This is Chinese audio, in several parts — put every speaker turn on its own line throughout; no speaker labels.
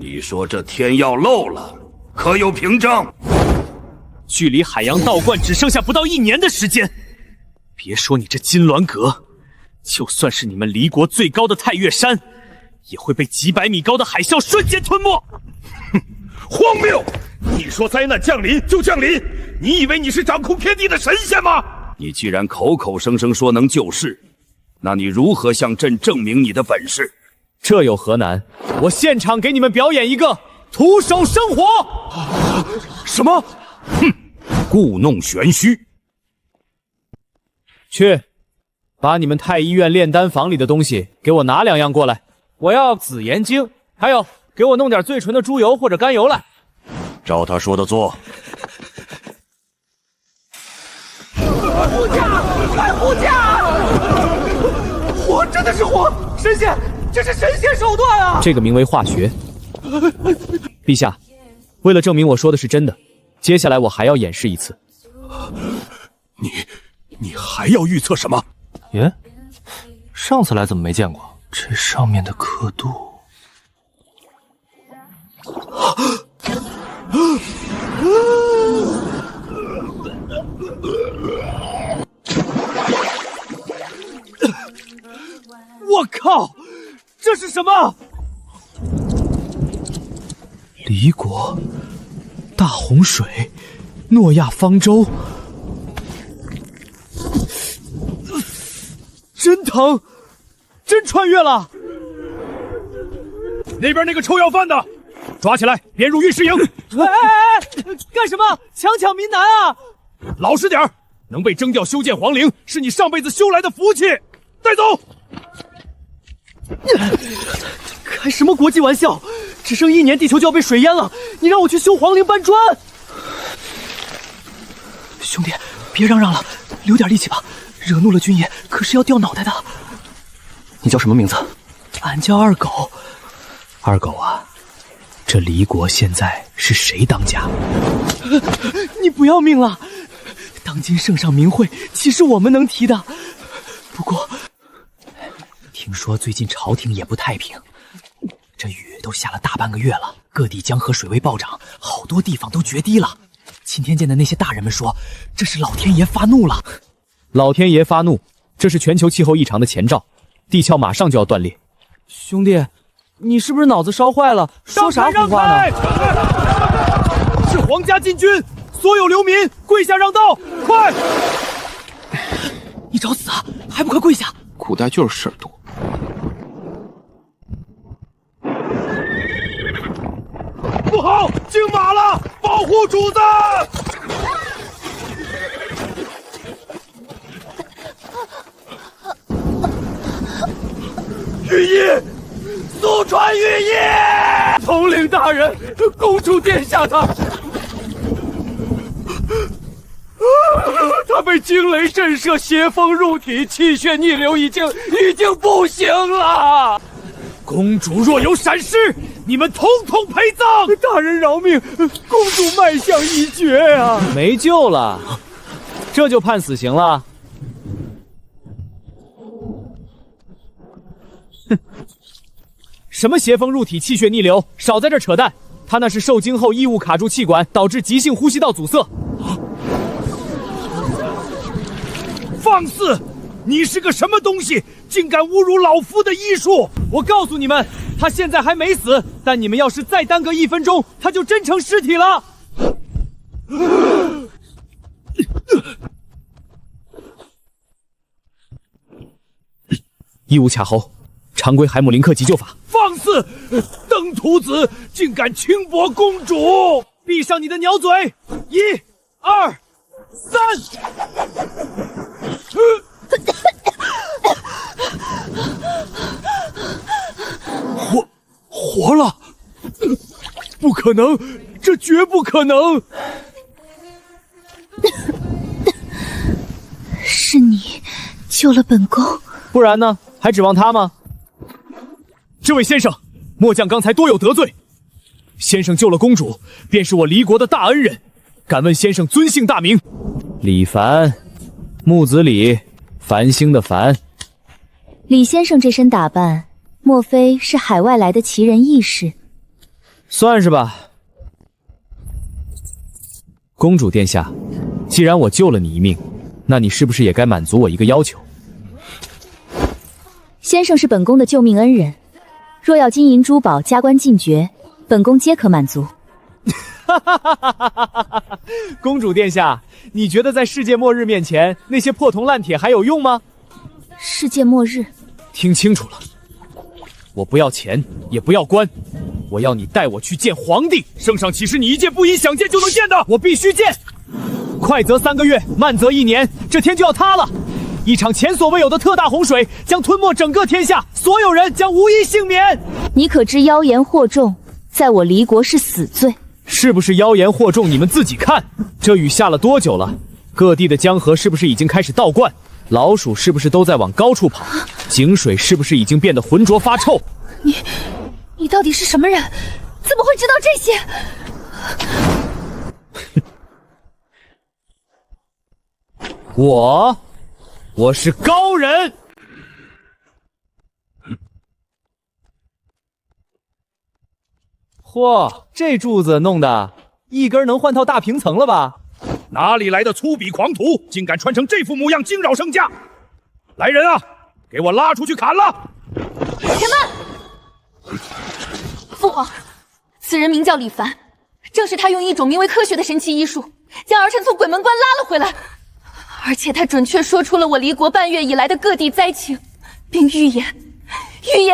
你说这天要漏了，可有凭证？
距离海洋道观只剩下不到1年的时间，别说你这金銮阁，就算是你们离国最高的太岳山，也会被几百米高的海啸瞬间吞没。
哼，荒谬！你说灾难降临就降临，你以为你是掌控天地的神仙吗？
你既然口口声声说能救世，那你如何向朕证明你的本事？
这有何难？我现场给你们表演一个徒手生火。
什么？
哼，故弄玄虚。
去，把你们太医院炼丹房里的东西给我拿2样过来。我要紫炎晶，还有给我弄点最纯的猪油或者甘油来。
照他说的做。
护驾！快护驾！火真的是火！神仙，这是神仙手段啊！
这个名为化学。陛下，为了证明我说的是真的，接下来我还要演示一次。
你还要预测什么？
耶，上次来怎么没见过？这上面的刻度……
我靠，这是什么？离国、大洪水、诺亚方舟，真疼，真穿越了！
那边那个臭要饭的，抓起来，编入御史营！
干什么？强抢民男啊！
老实点儿，能被征调修建皇陵，是你上辈子修来的福气。带走！
开什么国际玩笑？只剩1年，地球就要被水淹了，你让我去修皇陵搬砖？兄弟，别嚷嚷了，留点力气吧，惹怒了军爷可是要掉脑袋的。
你叫什么名字？
俺叫二狗。二狗啊，这离国现在是谁当家？你不要命了？当今圣上名讳岂是我们能提的？不过听说最近朝廷也不太平，这雨都下了大半个月了，各地江河水位暴涨，好多地方都决堤了。钦天监的那些大人们说，这是老天爷发怒了。老天爷发怒，这是全球气候异常的前兆，地壳马上就要断裂。兄弟，你是不是脑子烧坏了？说啥胡话呢？是皇家禁军，所有流民跪下让道，快！你找死啊？还不快跪下！
古代就是事儿多。
不好，进马了，保护主子！御医，速传御医！
统领大人，公主殿下她被惊雷震慑，邪风入体，气血逆流，已经不行了。
公主若有闪失，你们统统陪葬！
大人饶命，公主脉象已绝啊，没救了，这就判死刑了。哼，什么邪风入体，气血逆流，少在这扯淡！他那是受惊后异物卡住气管，导致急性呼吸道阻塞。
放肆！你是个什么东西，竟敢侮辱老夫的医术！
我告诉你们，他现在还没死，但你们要是再耽搁1分钟，他就真成尸体了。义务卡喉，常规海姆林克急救法。
放肆！登徒子竟敢轻薄公主！
闭上你的鸟嘴！1、2、3。
活了！不可能，这绝不可能！
是你救了本宫，
不然呢？还指望他吗？这位先生，末将刚才多有得罪，先生救了公主，便是我离国的大恩人，敢问先生尊姓大名？李凡，木子李，繁星的繁。
李先生这身打扮，莫非是海外来的奇人异士？
算是吧。公主殿下，既然我救了你一命，那你是不是也该满足我一个要求？
先生是本宫的救命恩人，若要金银珠宝、加官进爵，本宫皆可满足。
公主殿下，你觉得在世界末日面前，那些破铜烂铁还有用吗？
世界末日，
听清楚了，我不要钱，也不要官，我要你带我去见皇帝。
圣上岂是你一见不一想见就能见的？
我必须见，快则3个月，慢则1年，这天就要塌了。一场前所未有的特大洪水将吞没整个天下，所有人将无一幸免。
你可知妖言惑众，在我离国是死罪？
是不是妖言惑众？你们自己看，这雨下了多久了？各地的江河是不是已经开始倒灌？老鼠是不是都在往高处跑？井水是不是已经变得浑浊发臭？
你到底是什么人？怎么会知道这些？
我是高人。嚯，这柱子弄的一根能换套大平层了吧？
哪里来的粗鄙狂徒，竟敢穿成这副模样惊扰圣驾！来人啊，给我拉出去砍了！
且慢！父皇，此人名叫李凡，正是他用一种名为科学的神奇医术，将儿臣从鬼门关拉了回来。而且他准确说出了我离国半月以来的各地灾情，并预言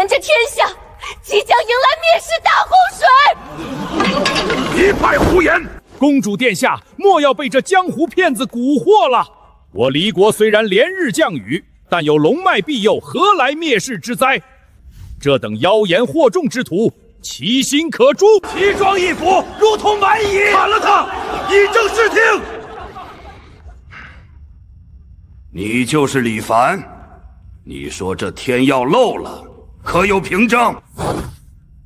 这天下即将迎来灭世大洪水！
一派胡言！公主殿下，莫要被这江湖骗子蛊惑了。我离国虽然连日降雨，但有龙脉庇佑，何来灭世之灾？这等妖言惑众之徒，其心可诛。奇装异服，如同蛮夷！砍了他，以正视听。
你就是李凡？你说这天要漏了，可有凭证？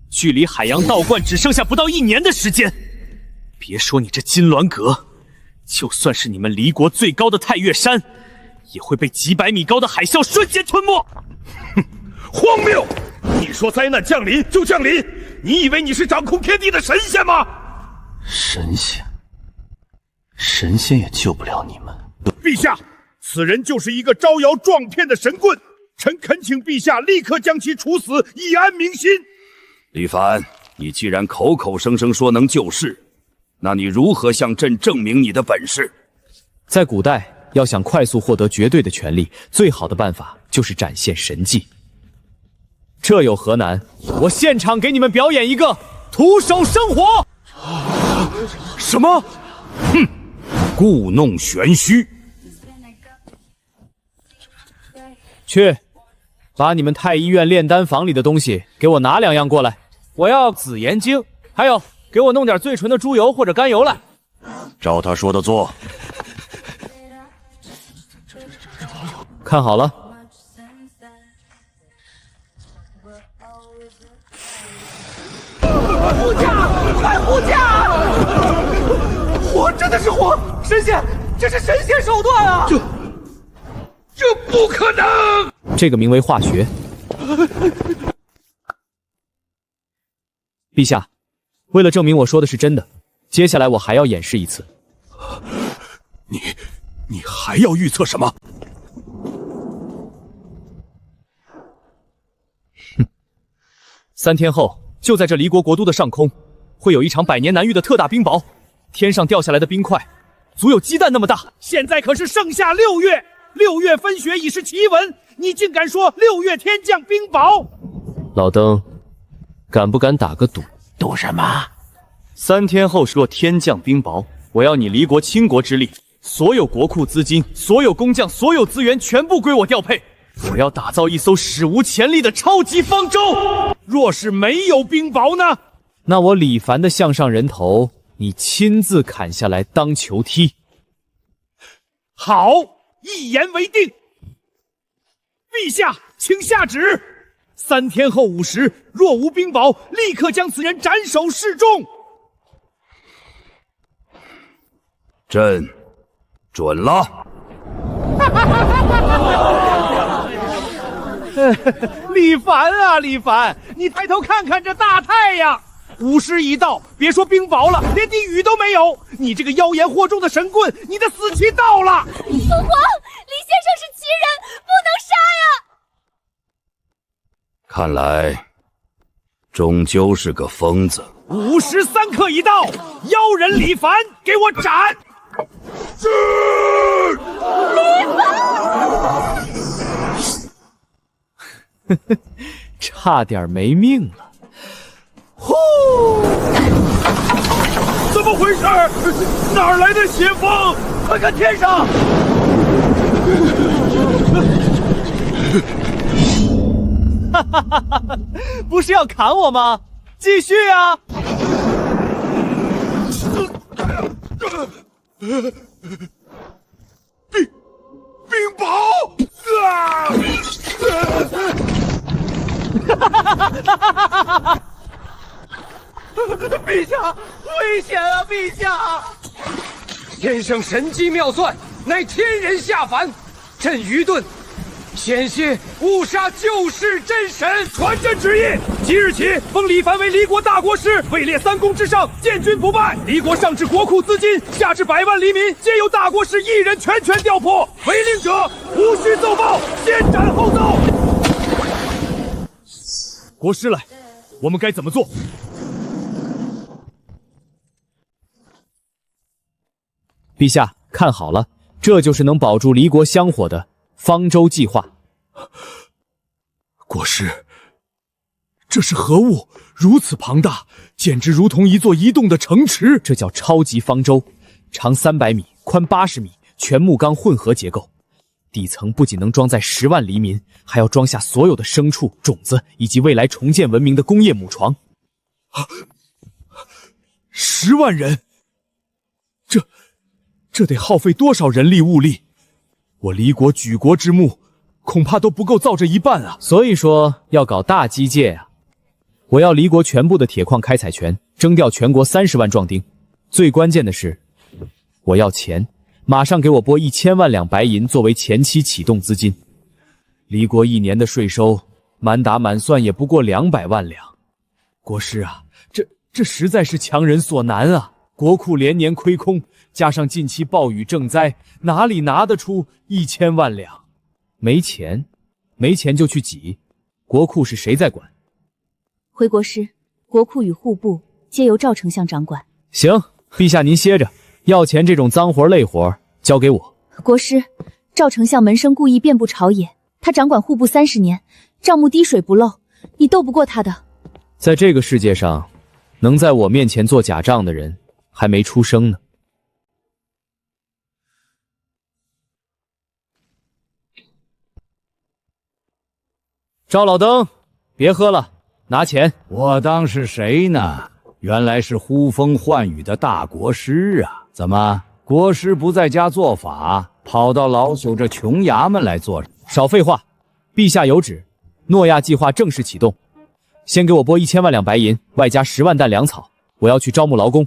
距离海洋倒灌只剩下不到1年的时间。别说你这金銮阁，就算是你们离国最高的太岳山，也会被几百米高的海啸瞬间吞没。
哼，荒谬！你说灾难降临就降临，你以为你是掌控天地的神仙吗？
神仙？神仙也救不了你们。
陛下，此人就是一个招摇撞骗的神棍，臣恳请陛下立刻将其处死，以安民心。
李凡，你既然口口声声说能救世，那你如何向朕证明你的本事？
在古代，要想快速获得绝对的权力，最好的办法就是展现神迹。这有何难？我现场给你们表演一个徒手生火。
什么？哼，故弄玄虚。
去，把你们太医院炼丹房里的东西给我拿2样过来。我要紫炎晶，还有给我弄点最纯的猪油或者甘油来。
照他说的做。
看好了。
护驾！快护驾！火真的是火！神仙，这是神仙手段啊！
这不可能！
这个名为化学。陛下，为了证明我说的是真的，接下来我还要演示一次。
你还要预测什么？
哼，3天后，就在这离国国都的上空，会有一场100年难遇的特大冰雹，天上掉下来的冰块，足有鸡蛋那么大。
现在可是盛夏6月，6月分雪已是奇闻，你竟敢说6月天降冰雹？
老登，敢不敢打个赌？
赌什么
？3天后若天降冰雹，我要你离国倾国之力，所有国库资金、所有工匠、所有资源全部归我调配。我要打造一艘史无前例的超级方舟。
若是没有冰雹呢？
那我李凡的项上人头，你亲自砍下来当球踢。
好，一言为定。陛下，请下旨：3天后午时，若无冰雹，立刻将此人斩首示众。
朕准了。
李凡啊，李凡，你抬头看看这大太阳，午时已到，别说冰雹了，连滴雨都没有。你这个妖言惑众的神棍，你的死期到了！
父皇，李先生是奇人，不能杀呀！
看来，终究是个疯子。
53刻已到，妖人李凡，给我斩！是。
李凡，
差点没命了。
呼！怎么回事？哪来的邪风？快看天上！
哈哈哈哈！不是要砍我吗？继续啊！
冰雹！啊！
陛下，危险啊！陛下，先生神机妙算，乃天人下凡，朕愚钝，险些误杀救世真神。
传朕旨意，即日起封李凡为离国大国师，位列3公之上，建军不败。离国上至国库资金，下至百万黎民，皆由大国师一人全调拨。违令者，无需奏报，先斩后奏。国师来，我们该怎么做？
陛下，看好了，这就是能保住离国香火的方舟计划。
国师，这是何物？如此庞大，简直如同一座移动的城池。
这叫超级方舟，长300米，宽80米，全木钢混合结构。底层不仅能装载10万黎民，还要装下所有的牲畜、种子以及未来重建文明的工业母床。
10万人，这得耗费多少人力物力？我离国举国之目，恐怕都不够造这一半啊！
所以说要搞大基界啊！我要离国全部的铁矿开采权，征调全国30万壮丁。最关键的是，我要钱，马上给我拨1000万两白银作为前期启动资金。离国1年的税收，满打满算也不过200万两。国师啊，这实在是强人所难啊！国库连年亏空，加上近期暴雨正灾，哪里拿得出1000万两？没钱就去挤。国库是谁在管？
回国师，国库与户部皆由赵丞相掌管。
行，陛下您歇着，要钱这种脏活累活交给我。
国师，赵丞相门生故意遍布朝野，他掌管户部30年，账目滴水不漏，你斗不过他的。
在这个世界上，能在我面前做假账的人还没出生呢。赵老登，别喝了，拿钱。
我当是谁呢？原来是呼风唤雨的大国师啊！怎么，国师不在家做法，跑到老朽这穷衙门来做？
少废话，陛下有旨，诺亚计划正式启动。先给我拨1000万两白银，外加10万担粮草，我要去招募劳工。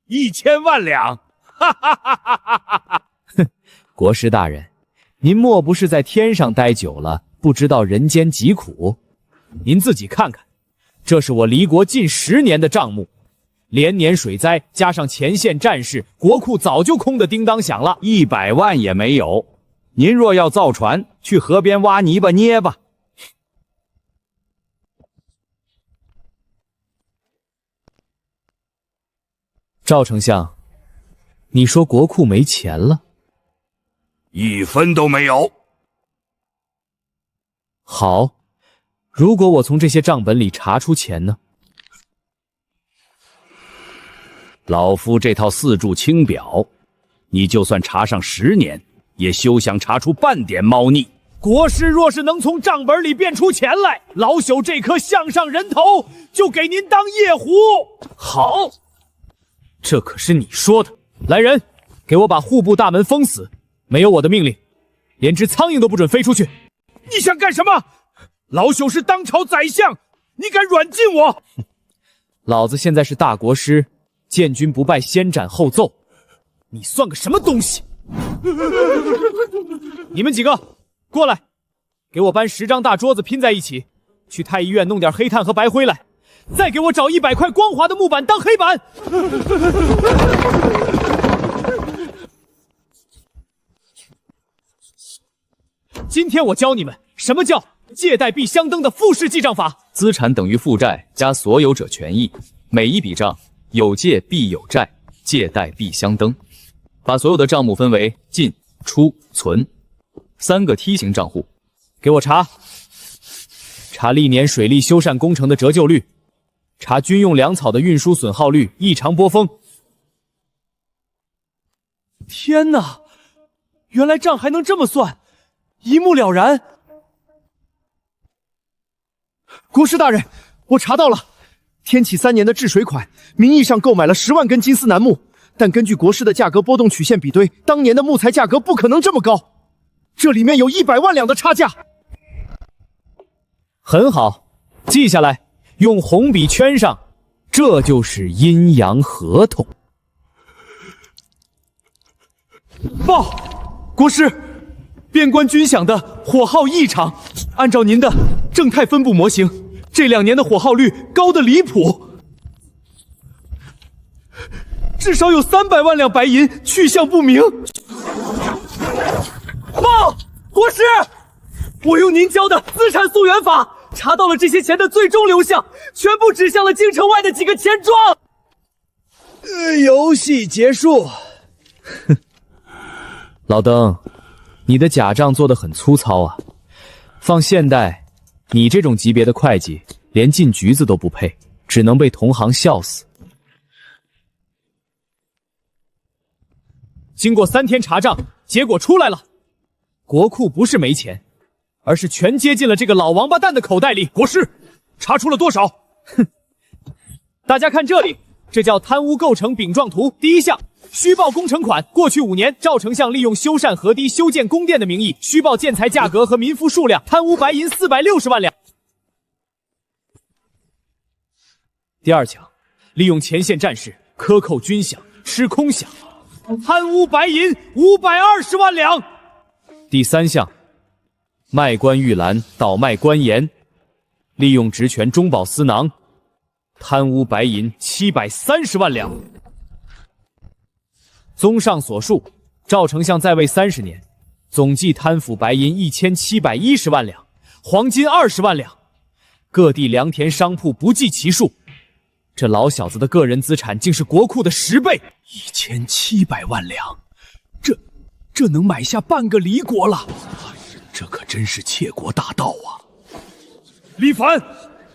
1000万两！哈哈哈哈哈哈！
哼，国师大人，您莫不是在天上待久了，不知道人间疾苦？您自己看看，这是我离国近10年的账目，连年水灾加上前线战事，国库早就空得叮当响了
，100万也没有。您若要造船，去河边挖泥巴捏吧。
赵丞相，你说国库没钱了
？1分都没有。
好，如果我从这些账本里查出钱呢？
老夫这套4柱清表，你就算查上10年，也休想查出半点猫腻。
国师若是能从账本里变出钱来，老朽这颗项上人头就给您当夜壶。
好，这可是你说的。来人，给我把户部大门封死，没有我的命令，连只苍蝇都不准飞出去。
你想干什么？老朽是当朝宰相，你敢软禁我？
老子现在是大国师，建军不败，先斩后奏。你算个什么东西？你们几个过来，给我搬10张大桌子拼在一起，去太医院弄点黑炭和白灰来，再给我找100块光滑的木板当黑板。今天我教你们什么叫借贷必相登的复式记账法。
资产等于负债加所有者权益，每一笔账有借必有债，借贷必相登。把所有的账目分为进、出、存3个梯形账户。
给我查历年水利修缮工程的折旧率，查军用粮草的运输损耗率异常波峰。天哪，原来账还能这么算，一目了然。
国师大人，我查到了，天启3年的治水款，名义上购买了10万根金丝楠木，但根据国师的价格波动曲线比对，当年的木材价格不可能这么高，这里面有100万两的差价。
很好，记下来，用红笔圈上，这就是阴阳合同。报，国师，边关军饷的火耗异常，按照您的正态分布模型，这2年的火耗率高得离谱，至少有300万两白银去向不明。报，国师，我用您教的资产溯源法查到了这些钱的最终流向，全部指向了京城外的几个钱庄。
游戏结束。
老登，你的假账做得很粗糙啊！放现代，你这种级别的会计，连进局子都不配，只能被同行笑死。经过3天查账，结果出来了，国库不是没钱，而是全接进了这个老王八蛋的口袋里。
国师，查出了多少？
哼，大家看这里，这叫贪污构成丙状图。第1项，虚报工程款。过去5年，赵丞相利用修缮河堤、修建宫殿的名义，虚报建材价格和民夫数量，贪污白银460万两。第2项，利用前线战士克扣军饷、吃空饷，贪污白银520万两。第3项，卖官鬻蓝，倒卖官盐，利用职权中饱私囊，贪污白银730万两。综上所述，赵丞相在位30年，总计贪腐白银1710万两，黄金20万两，各地良田商铺不计其数。这老小子的个人资产竟是国库的10倍，1700万两，这能买下半个离国了。这可真是窃国大盗啊！
李凡，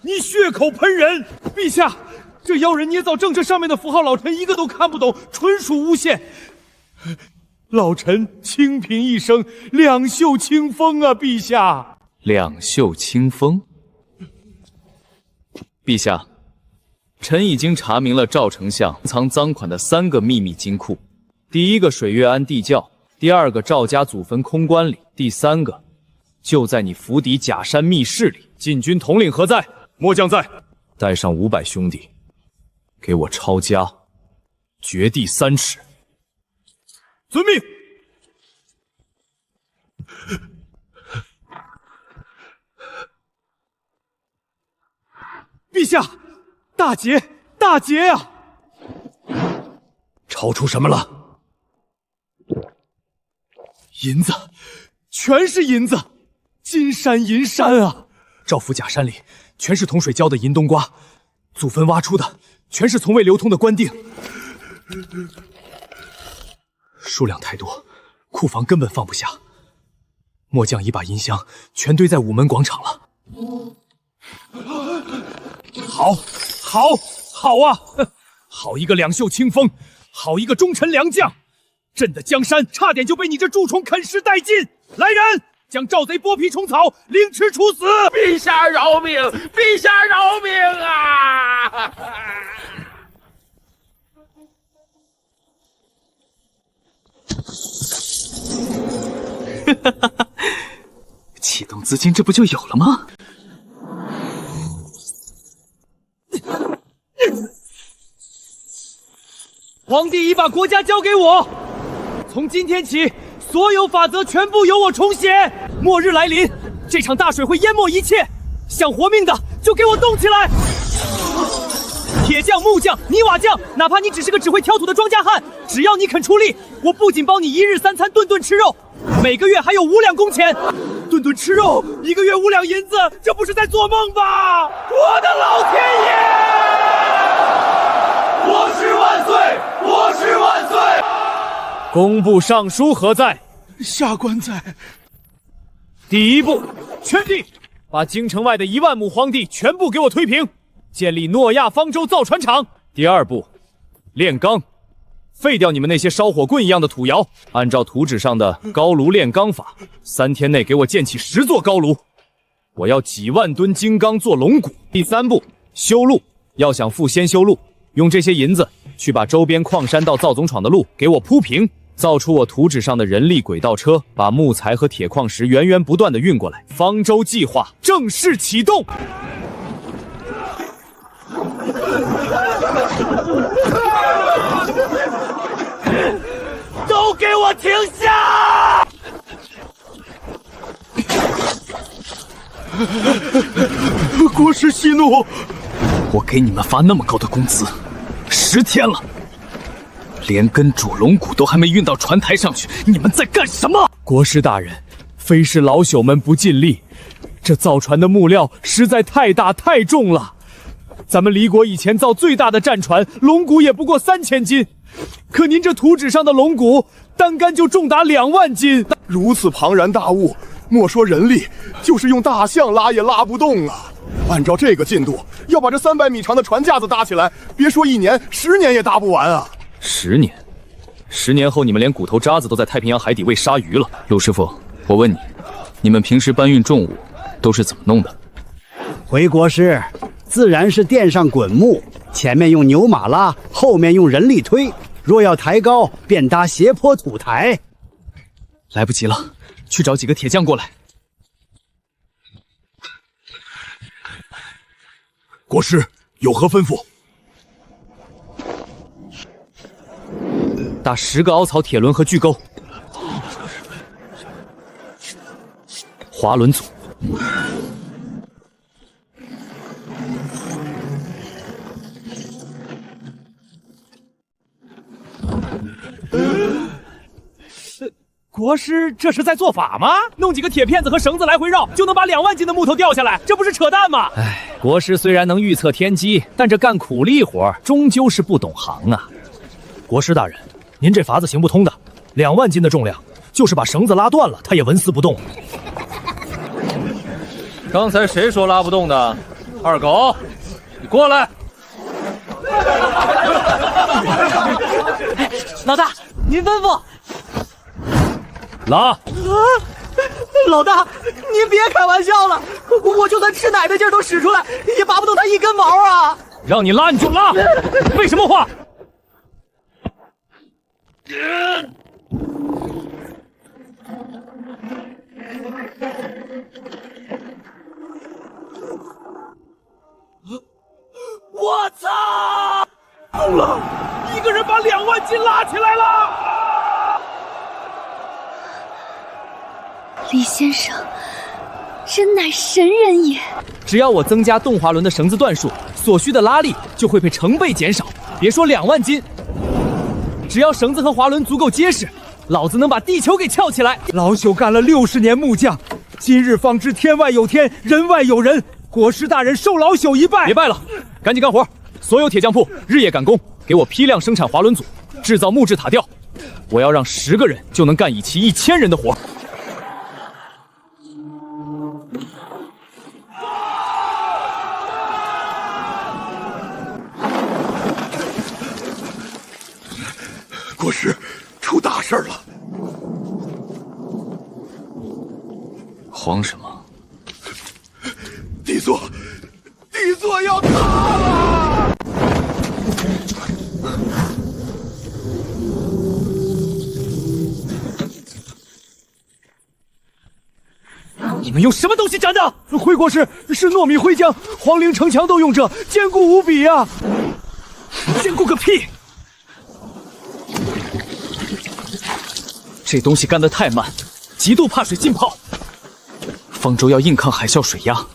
你血口喷人！
陛下，这妖人捏造政策上面的符号，老臣一个都看不懂，纯属诬陷。老臣清贫一生，两袖清风啊，陛下。
两袖清风。陛下，臣已经查明了赵丞相藏赃款的3个秘密金库：第1个水月庵地窖，第2个赵家祖坟空棺里，第3个就在你府邸假山密室里。禁军统领何在？
末将在。
带上500兄弟，给我抄家，掘地3尺。
遵命。
陛下，大捷，大捷呀！
抄出什么了？
银子，全是银子，金山银山啊！赵府假山里全是同水浇的银冬瓜，祖坟挖出的全是从未流通的官锭，数量太多，库房根本放不下。末将已把银箱全堆在午门广场了。好啊！好一个两袖清风，好一个忠臣良将！朕的江山差点就被你这蛀虫啃食殆尽！来人，将赵贼剥皮虫草，凌迟处死！
陛下饶命！陛下饶命啊！
启动资金，这不就有了吗？皇帝已把国家交给我，从今天起，所有法则全部由我重写。末日来临，这场大水会淹没一切，想活命的就给我动起来！铁匠、木匠、泥瓦匠，哪怕你只是个只会挑土的庄稼汉，只要你肯出力，我不仅包你1日3餐，顿顿吃肉，每个月还有5两工钱。顿顿吃肉，1个月5两银子，这不是在做梦吧？我的老天爷！
国师万岁！国师万岁！
工部尚书何在？
下官在。
第一步，圈地，把京城外的1万亩荒地全部给我推平，建立诺亚方舟造船厂。第二步，炼钢，废掉你们那些烧火棍一样的土窑，按照图纸上的高炉炼钢法，3天内给我建起10座高炉。我要几万吨金刚做龙骨。第三步，修路，要想富先修路，用这些银子去把周边矿山到造总厂的路给我铺平。造出我图纸上的人力轨道车，把木材和铁矿石源源不断的运过来。方舟计划正式启动。
都给我停下！
国师息怒，
我给你们发那么高的工资，10天了。连根主龙骨都还没运到船台上去，你们在干什么？
国师大人，非是老朽们不尽力，这造船的木料实在太大太重了。咱们离国以前造最大的战船，龙骨也不过3000斤，可您这图纸上的龙骨，单杆就重达2万斤。
如此庞然大物，莫说人力，就是用大象拉也拉不动啊！按照这个进度，要把这300米长的船架子搭起来，别说1年，10年也搭不完啊
！10年，10年后你们连骨头渣子都在太平洋海底喂鲨鱼了。陆师傅，我问你，你们平时搬运重物都是怎么弄的？
回国师，自然是垫上滚木，前面用牛马拉，后面用人力推。若要抬高，便搭斜坡土台。
来不及了，去找几个铁匠过来。
国师有何吩咐？
搭10个凹槽铁轮和巨钩，滑轮组。
国师这是在做法吗？弄几个铁片子和绳子来回绕，就能把2万斤的木头掉下来，这不是扯淡吗？
哎，国师虽然能预测天机，但这干苦力活终究是不懂行啊。
国师大人，您这法子行不通的，2万斤的重量，就是把绳子拉断了，它也纹丝不动。
刚才谁说拉不动的？二狗，你过来！
老大，您吩咐。
拉！
老大，您别开玩笑了，我就算吃奶的劲儿都使出来，也拔不动他一根毛啊！
让你拉你就拉，废什么话？
我操！够了，一个人把2万斤拉起来了！
李先生，真乃神人也。
只要我增加动滑轮的绳子段数，所需的拉力就会被成倍减少。别说2万斤，只要绳子和滑轮足够结实，老子能把地球给翘起来。
老朽干了60年木匠，今日方知天外有天，人外有人。国师大人受老朽一拜。
别拜了，赶紧干活！所有铁匠铺日夜赶工，给我批量生产滑轮组，制造木质塔吊。我要让10个人就能干一期1000人的活。
国师，出大事了！
慌什么？
底座要塌了！
你们用什么东西粘的？
回国师，是糯米灰浆，皇陵城墙都用这，坚固无比啊！
坚固个屁！这东西干得太慢，极度怕水浸泡。方舟要硬抗海啸水压，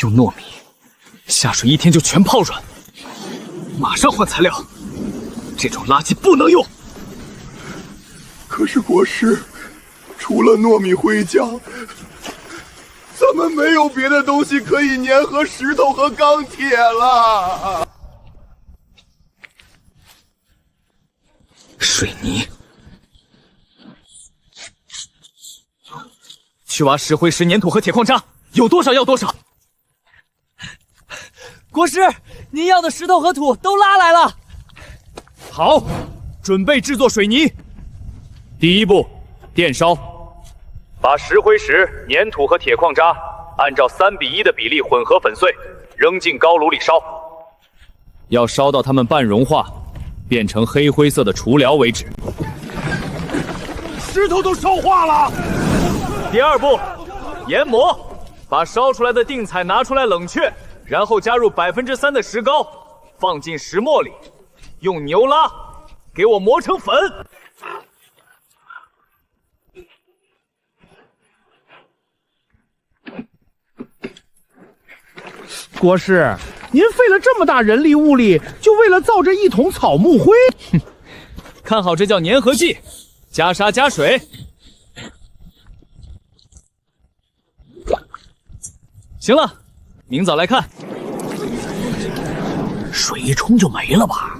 用糯米下水1天就全泡软。马上换材料，这种垃圾不能用。
可是国师，除了糯米灰浆，咱们没有别的东西可以粘合石头和钢铁了。
水泥，去挖石灰石、粘土和铁矿渣，有多少要多少。国师，您要的石头和土都拉来了。
好，准备制作水泥。第一步，电烧，把石灰石、粘土和铁矿渣按照3:1的比例混合粉碎，扔进高炉里烧，要烧到它们半融化，变成黑灰色的除料为止。
石头都烧化了。
第二步，研磨，把烧出来的定彩拿出来冷却，然后加入3%的石膏，放进石磨里，用牛拉给我磨成粉。
国师，您费了这么大人力物力，就为了造这一桶草木灰？
哼，看好这叫粘合剂，加沙加水。行了，明早来看。
水一冲就没了吧？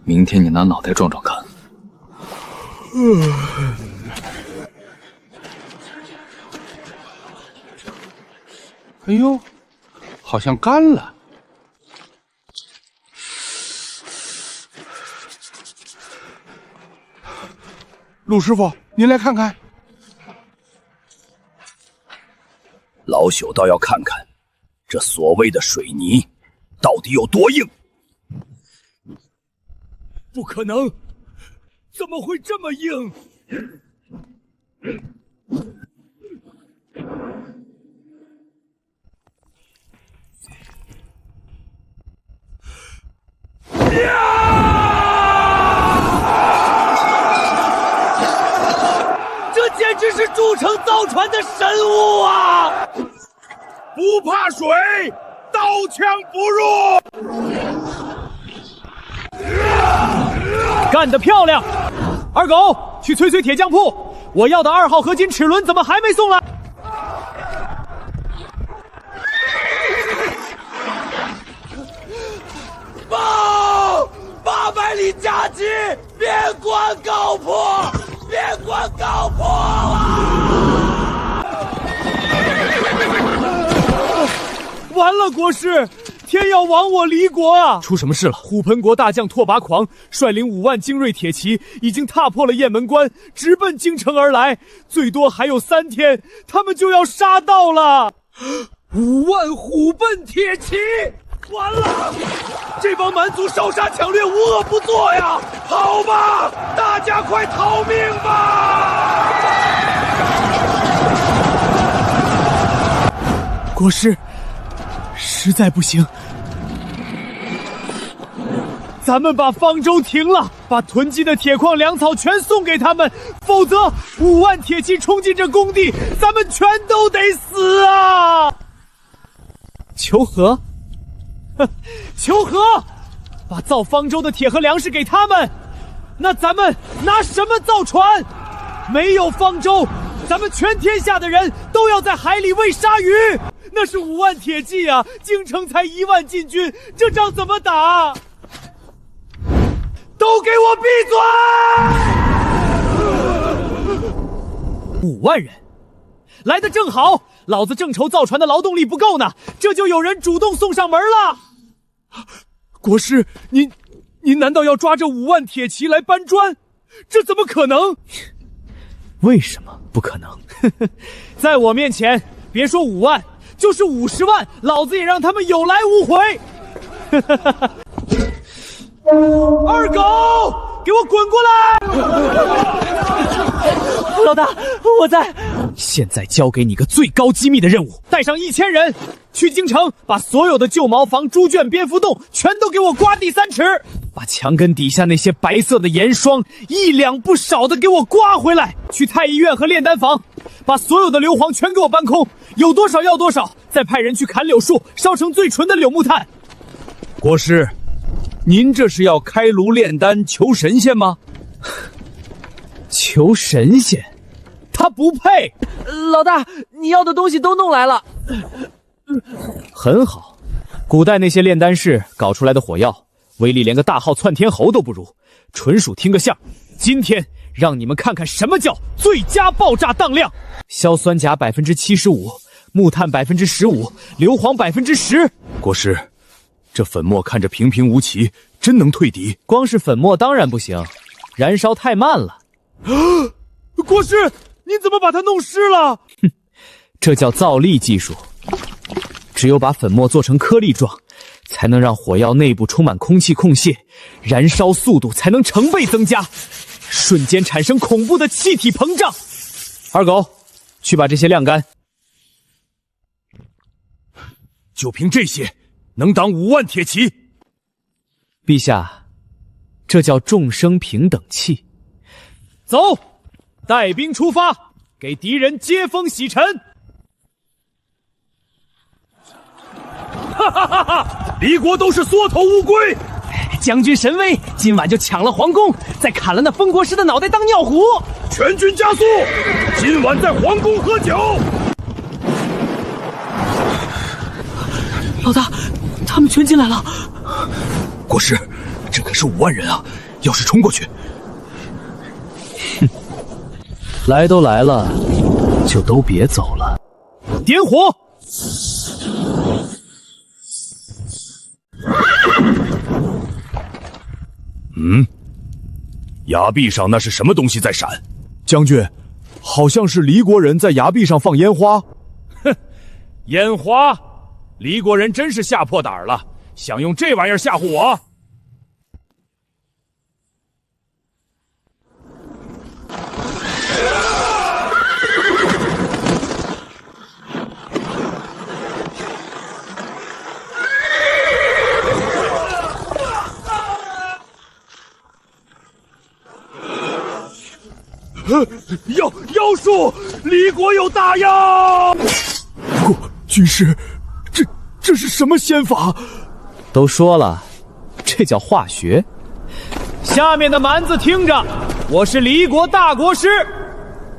明天你拿脑袋撞撞看。
哎呦，好像干了。陆师傅，您来看看。
老朽倒要看看，这所谓的水泥到底有多硬。
不可能，怎么会这么硬？
这简直是筑城造船的神物啊！
不怕水，刀枪不入。
干得漂亮！二狗，去催铁匠铺，我要的2号合金齿轮怎么还没送来？报！800里加急，别管高坡，别管高坡啊！完了，国师！天要亡我离国啊！
出什么事了？
虎贲国大将拓跋狂率领5万精锐铁骑，已经踏破了雁门关，直奔京城而来。最多还有3天，他们就要杀到了。5万虎贲铁骑，完了！这帮蛮族烧杀抢掠，无恶不作呀！跑吧，大家快逃命吧！国师，实在不行。咱们把方舟停了，把囤积的铁矿粮草全送给他们，否则5万铁骑冲进这工地，咱们全都得死啊！求和？求和？把造方舟的铁和粮食给他们，那咱们拿什么造船？没有方舟，咱们全天下的人都要在海里喂鲨鱼。那是5万铁骑啊，京城才1万禁军，这仗怎么打？都给我闭嘴！5万人，来得正好，老子正愁造船的劳动力不够呢，这就有人主动送上门了。国师，您难道要抓这5万铁骑来搬砖？这怎么可能？为什么不可能？在我面前，别说5万，就是50万，老子也让他们有来无回。二狗，给我滚过来！老大，我在。现在交给你个最高机密的任务，带上1000人去京城，把所有的旧茅房、猪圈、蝙蝠洞全都给我刮地3尺，把墙根底下那些白色的盐霜1两不少的给我刮回来。去太医院和炼丹房，把所有的硫磺全给我搬空，有多少要多少，再派人去砍柳树，烧成最纯的柳木炭。
国师，您这是要开炉炼丹求神仙吗？
求神仙？他不配。老大，你要的东西都弄来了。
很好，古代那些炼丹士搞出来的火药，威力连个大号窜天猴都不如，纯属听个相。今天让你们看看什么叫最佳爆炸当量。硝酸钾75%，木炭15%，硫磺10%。
国师，这粉末看着平平无奇，真能退敌？
光是粉末当然不行，燃烧太慢了。
国师，你怎么把它弄湿了？
哼，这叫造粒技术。只有把粉末做成颗粒状，才能让火药内部充满空气空隙，燃烧速度才能成倍增加，瞬间产生恐怖的气体膨胀。二狗，去把这些晾干。
就凭这些，能挡5万铁骑？
陛下，这叫众生平等气。
走，带兵出发，给敌人接风洗尘。哈哈哈哈！离国都是缩头乌龟。
将军神威，今晚就抢了皇宫，再砍了那封国师的脑袋当尿壶。
全军加速，今晚在皇宫喝酒。
老大，他们全进来了。
国师，这可是5万人啊！要是冲过去，
哼，来都来了，就都别走了。
点火！崖壁上那是什么东西在闪？
将军，好像是离国人在崖壁上放烟花。
哼，烟花！离国人真是吓破胆了，想用这玩意儿吓唬我？妖术！离国有大妖！
军师，这是什么仙法？
都说了，这叫化学。
下面的蛮子听着，我是离国大国师，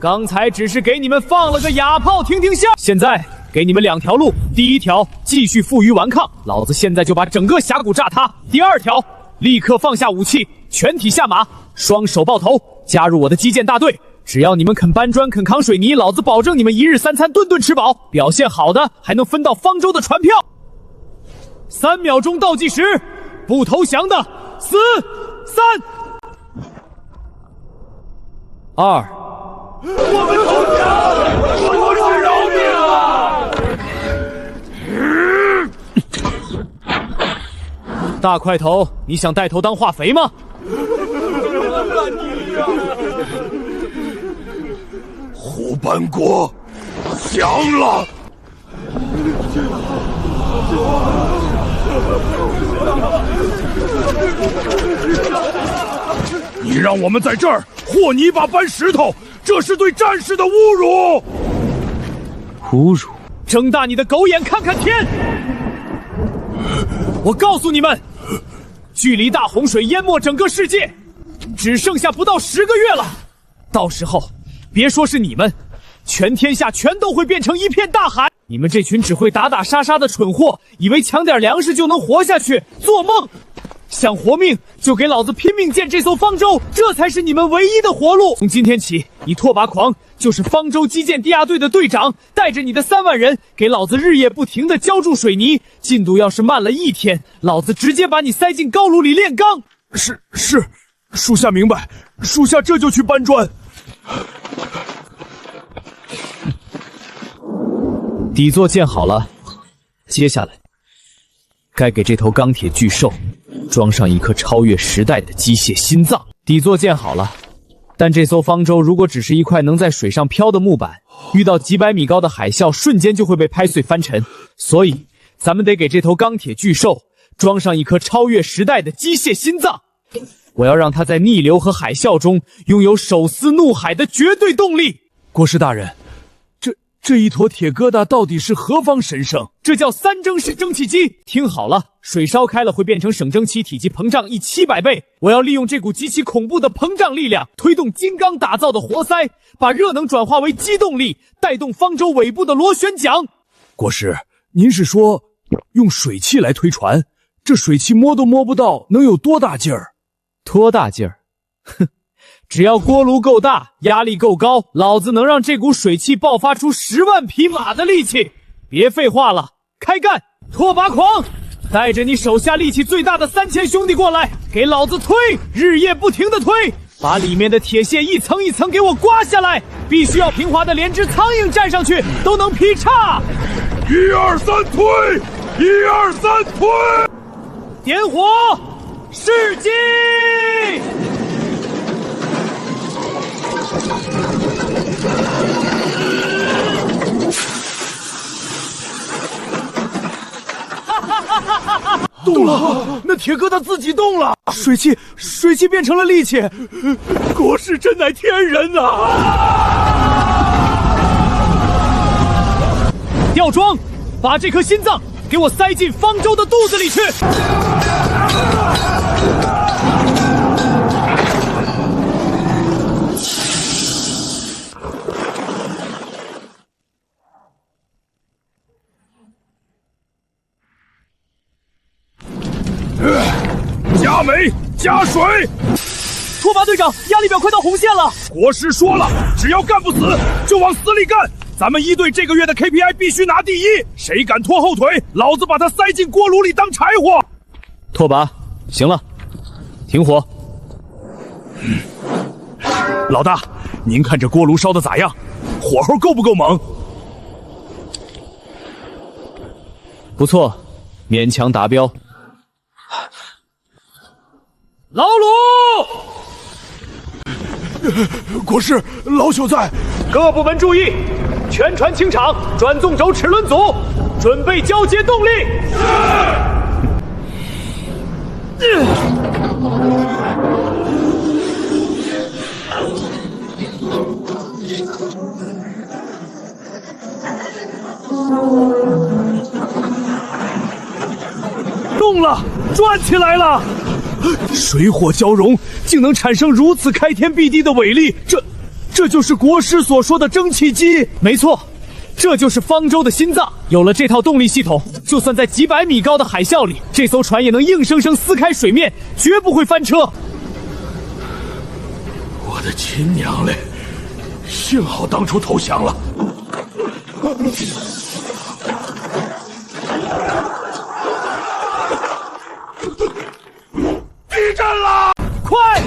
刚才只是给你们放了个哑炮听听相，现在给你们2条路。第1条，继续负隅顽抗，老子现在就把整个峡谷炸塌。第2条，立刻放下武器，全体下马，双手抱头，加入我的击剑大队。只要你们肯搬砖肯扛水泥，老子保证你们1日3餐顿顿吃饱，表现好的还能分到方舟的船票。3秒钟倒计时，不投降的死！3、
2，
我们投降！国师饶
命啊！大块头，你想带头当化肥吗？
虎斑国降了！
你让我们在这儿和泥巴搬石头，这是对战士的侮辱！
侮辱！
睁大你的狗眼看看天！我告诉你们，距离大洪水淹没整个世界，只剩下不到10个月了。到时候，别说是你们，全天下全都会变成一片大海。你们这群只会打打杀杀的蠢货，以为抢点粮食就能活下去，做梦！想活命就给老子拼命建这艘方舟，这才是你们唯一的活路。从今天起，你拓跋狂就是方舟基建地下队的队长，带着你的3万人给老子日夜不停地浇筑水泥，进度要是慢了1天，老子直接把你塞进高炉里炼钢。
是，属下明白，属下这就去搬砖。
底座建好了，接下来该给这头钢铁巨兽装上一颗超越时代的机械心脏。底座建好了，但这艘方舟如果只是一块能在水上飘的木板，遇到几百米高的海啸，瞬间就会被拍碎翻沉。所以，咱们得给这头钢铁巨兽装上一颗超越时代的机械心脏。我要让它在逆流和海啸中拥有手撕怒海的绝对动力。
国师大人，
这一坨铁疙瘩到底是何方神圣？
这叫三蒸式蒸汽机。听好了，水烧开了会变成省蒸汽，体积膨胀700倍。我要利用这股极其恐怖的膨胀力量，推动金刚打造的活塞，把热能转化为机动力，带动方舟尾部的螺旋桨。
国师，您是说用水汽来推船？这水汽摸都摸不到，能有多大劲儿？
多大劲儿？哼！只要锅炉够大，压力够高，老子能让这股水汽爆发出10万匹马的力气！别废话了，开干！拓跋狂，带着你手下力气最大的3000兄弟过来，给老子推，日夜不停的推，把里面的铁线一层一层给我刮下来，必须要平滑的，连只苍蝇站上去都能劈叉！1、2、3推！1、2、3推！点火，试机！
动了！那铁疙瘩自己动了，
水汽变成了力气。
国师真乃天人呐！
吊装，把这颗心脏给我塞进方舟的肚子里去。
加煤，加水！
拓跋队长，压力表快到红线了。
国师说了，只要干不死，就往死里干。咱们一队这个月的 KPI 必须拿第1，谁敢拖后腿，老子把他塞进锅炉里当柴火。
拓跋，行了，停火。
老大，您看这锅炉烧的咋样？火候够不够猛？
不错，勉强达标。老鲁，
国师，老朽在。
各部门注意，全船清场，转纵轴齿轮组，准备交接动力。
动了，转起来了！水火交融，竟能产生如此开天辟地的伟力，这就是国师所说的蒸汽机。
没错，这就是方舟的心脏。有了这套动力系统，就算在几百米高的海啸里，这艘船也能硬生生撕开水面，绝不会翻车。
我的亲娘嘞！幸好当初投降了。地震了！
快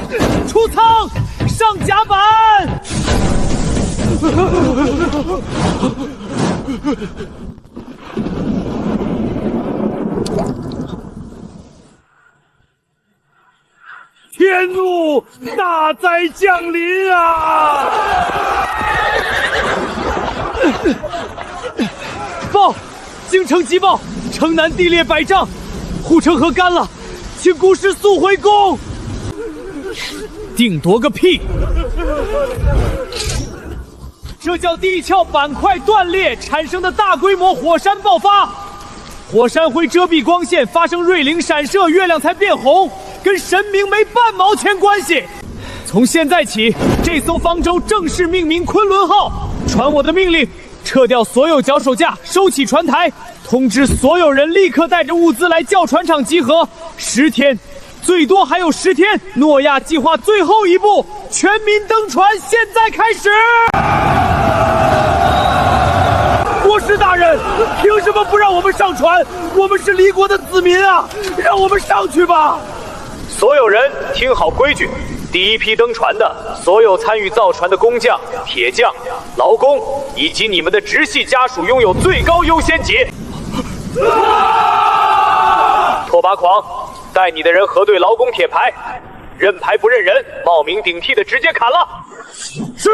出舱，上甲板！
天怒，大灾降临啊！
报，京城急报，城南地裂100丈，护城河干了，请姑师速回宫。定夺个屁！这叫地壳板块断裂产生的大规模火山爆发，火山灰遮蔽光线，发生瑞灵闪射，月亮才变红，跟神明没半毛钱关系。从现在起，这艘方舟正式命名昆仑号，传我的命令，撤掉所有脚手架，收起船台，通知所有人立刻带着物资来教船厂集合。10天，最多还有10天。诺亚计划最后一步，全民登船，现在开始。国师大人，凭什么不让我们上船？我们是离国的子民啊，让我们上去吧。所有人听好规矩，第一批登船的所有参与造船的工匠、铁匠、劳工以及你们的直系家属拥有最高优先级。拓跋狂，带你的人核对劳工铁牌，认牌不认人，冒名顶替的直接砍了。
是，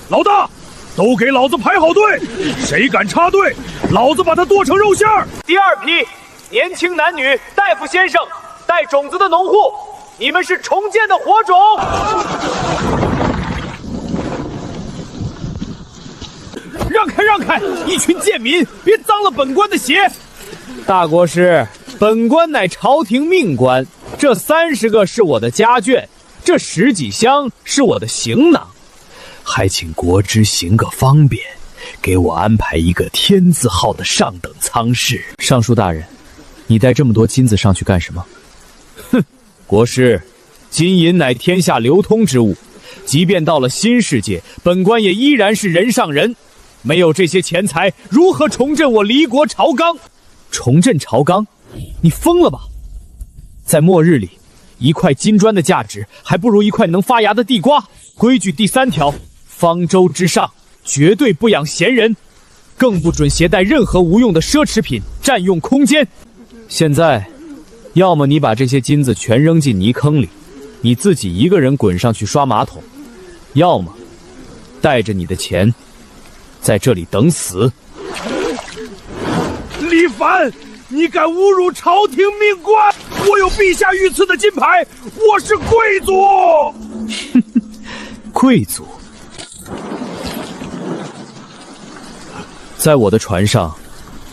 老大，都给老子排好队，谁敢插队，老子把他剁成肉馅儿。
第二批，年轻男女、大夫先生、带种子的农户，你们是重建的火种。
让开让开！一群贱民，别脏了本官的鞋！
大国师，本官乃朝廷命官，这30个是我的家眷，这10几箱是我的行囊，还请国之行个方便，给我安排一个天字号的上等舱室。尚书大人，你带这么多金子上去干什么？哼，国师，金银乃天下流通之物，即便到了新世界，本官也依然是人上人。没有这些钱财，如何重振我离国朝纲？重振朝纲？你疯了吧！在末日里，1块金砖的价值还不如1块能发芽的地瓜。规矩第3条，方舟之上绝对不养闲人，更不准携带任何无用的奢侈品，占用空间。现在，要么你把这些金子全扔进泥坑里，你自己一个人滚上去刷马桶；要么带着你的钱，在这里等死。
李凡，你敢侮辱朝廷命官！我有陛下御赐的金牌，我是贵族。
贵族，在我的船上，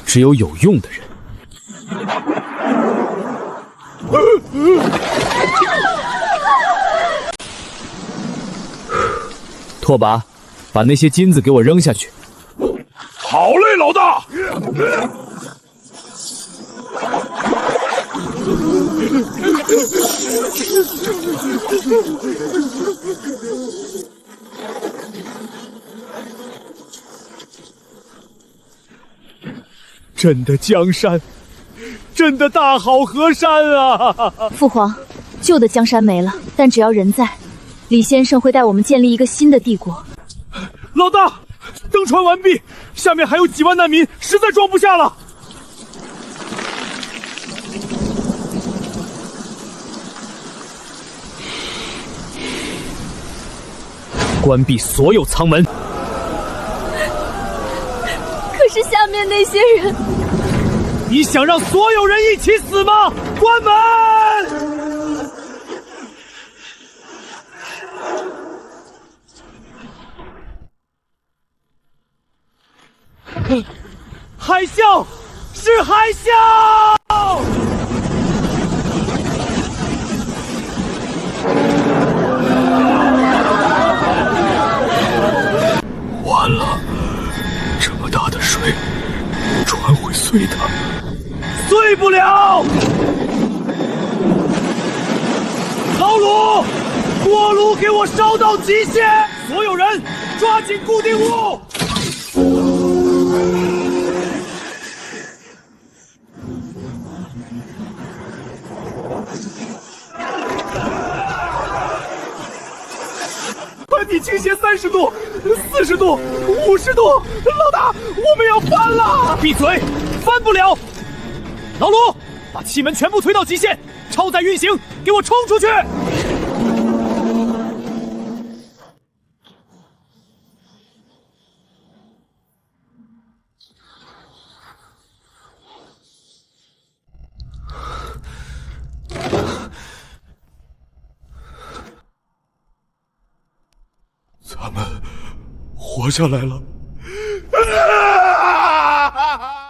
只有有用的人。拓跋，把那些金子给我扔下去。
好嘞，老大。朕的江山，朕的大好河山啊！
父皇，旧的江山没了，但只要人在，李先生会带我们建立一个新的帝国。
老大，登船完毕，下面还有几万难民，实在装不下了。
关闭所有舱门。
可是下面那些人，
你想让所有人一起死吗？关门！海啸，是海啸！
完了，这么大的水，船会碎的。
碎不了！老鲁，锅炉给我烧到极限！所有人抓紧固定物！船体倾斜30度、40度、50度，老大，我们要翻了！闭嘴，翻不了！老鲁，把气门全部推到极限，超载运行，给我冲出去！
咱们活下来了！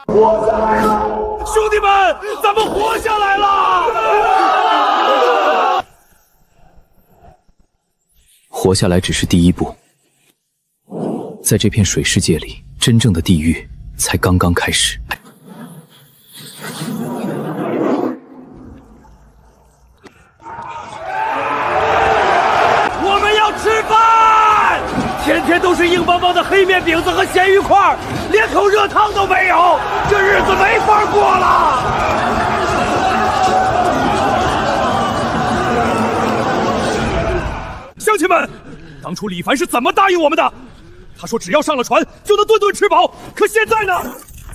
活下来了！兄弟们，咱们活下来了！
活下来只是第一步，在这片水世界里，真正的地狱才刚刚开始。
我们要吃饭，天天都是硬邦邦的黑面饼子和咸鱼块，连口热汤都没有，这日子没法过了。乡亲们，当初李凡是怎么答应我们的？他说只要上了船就能顿顿吃饱，可现在呢？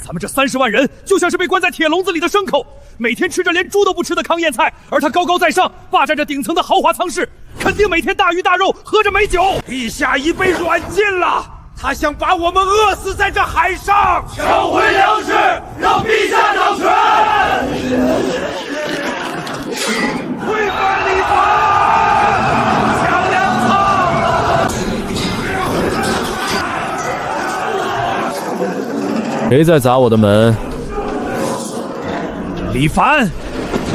咱们这30万人就像是被关在铁笼子里的牲口，每天吃着连猪都不吃的糠咽菜，而他高高在上，霸占着顶层的豪华舱室，肯定每天大鱼大肉，喝着美酒。陛下已被软禁了，他想把我们饿死在这海上。抢回粮食，让陛下掌权！推翻李凡！抢粮仓！
谁在砸我的门？
李凡，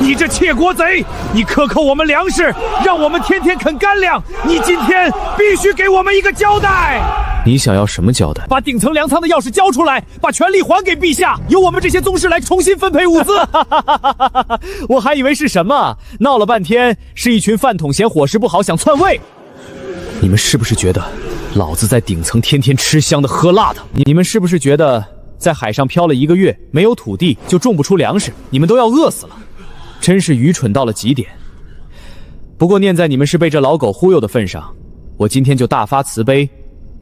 你这窃国贼！你克扣我们粮食，让我们天天啃干粮，你今天必须给我们一个交代！
你想要什么交代？
把顶层粮仓的钥匙交出来，把权力还给陛下，由我们这些宗室来重新分配物资。
我还以为是什么，闹了半天是一群饭桶嫌伙食不好想篡位。你们是不是觉得老子在顶层天天吃香的喝辣的？你们是不是觉得在海上漂了1个月，没有土地就种不出粮食，你们都要饿死了？真是愚蠢到了极点。不过念在你们是被这老狗忽悠的份上，我今天就大发慈悲，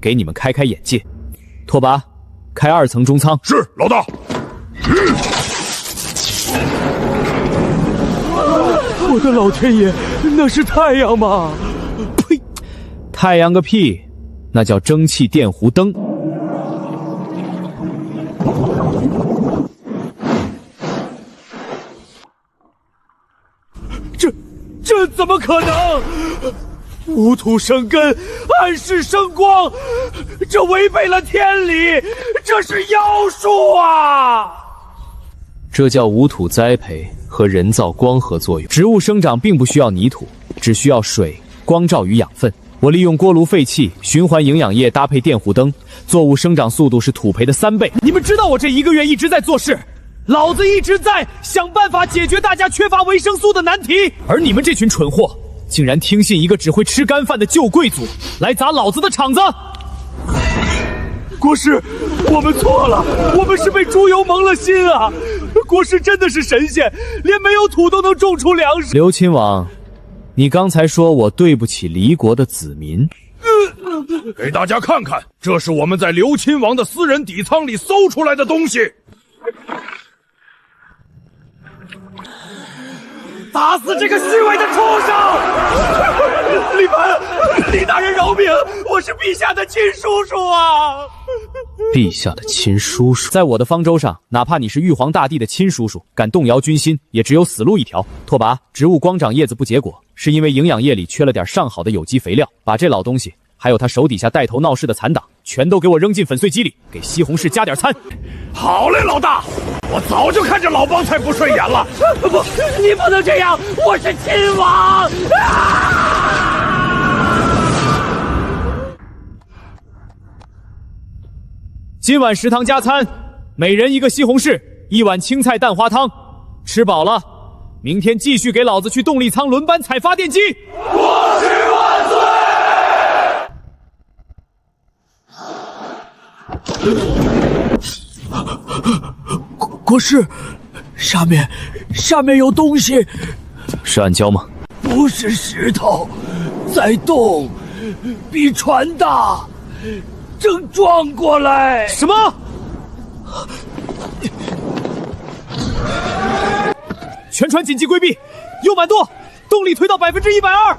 给你们开开眼界。拓跋，开2层中仓。
是，老大。
我的老天爷，那是太阳吗？呸！太阳个屁，那叫蒸汽电弧灯。
这怎么可能？无土生根，暗室生光，这违背了天理，这是妖术啊！
这叫无土栽培和人造光合作用。植物生长并不需要泥土，只需要水、光照与养分。我利用锅炉废气、循环营养液搭配电弧灯，作物生长速度是土培的3倍。
你们知道我这1个月一直在做事，老子一直在想办法解决大家缺乏维生素的难题，
而你们这群蠢货，竟然听信一个只会吃干饭的旧贵族来砸老子的场子！
国师，我们错了，我们是被猪油蒙了心啊！国师真的是神仙，连没有土都能种出粮食。
刘亲王，你刚才说我对不起黎国的子民。
给大家看看，这是我们在刘亲王的私人底仓里搜出来的东西。打死这个虚伪的畜生！李凡，李大人饶命！我是陛下的亲叔叔啊！
陛下的亲叔叔，在我的方舟上，哪怕你是玉皇大帝的亲叔叔，敢动摇军心，也只有死路一条。拓跋，植物光长叶子不结果，是因为营养液里缺了点上好的有机肥料。把这老东西，还有他手底下带头闹事的残党，全都给我扔进粉碎机里，给西红柿加点餐。
好嘞，老大，我早就看着老帮菜不顺眼了。不，你不能这样，我是亲王！
今晚食堂加餐，每人1个西红柿，1碗青菜蛋花汤。吃饱了，明天继续给老子去动力仓轮班采发电机。
国师万岁！
国师，下面有东西，是暗礁吗？
不是石头，在动，比船大，正撞过来。
什么？全船紧急规避，右满舵，动力推到120%。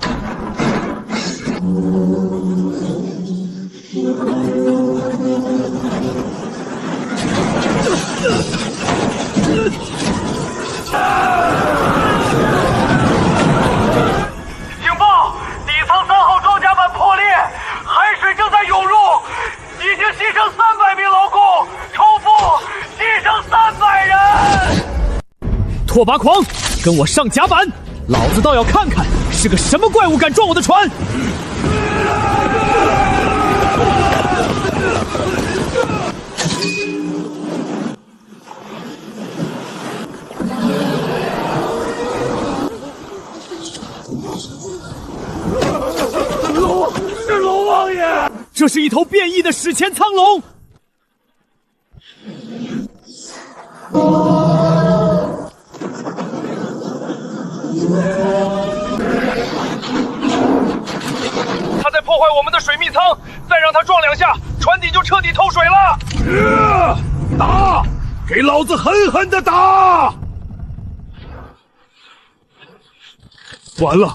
警报！底仓3号装甲板破裂，海水正在涌入，已经牺牲300名劳工，重复，牺牲300人。
拓跋狂，跟我上甲板！老子倒要看看是个什么怪物敢撞我的船！
是龙王爷！
这是一头变异的史前苍龙！
他在破坏我们的水密舱，再让他撞2下，船底就彻底透水了。打！给老子狠狠的打！完了，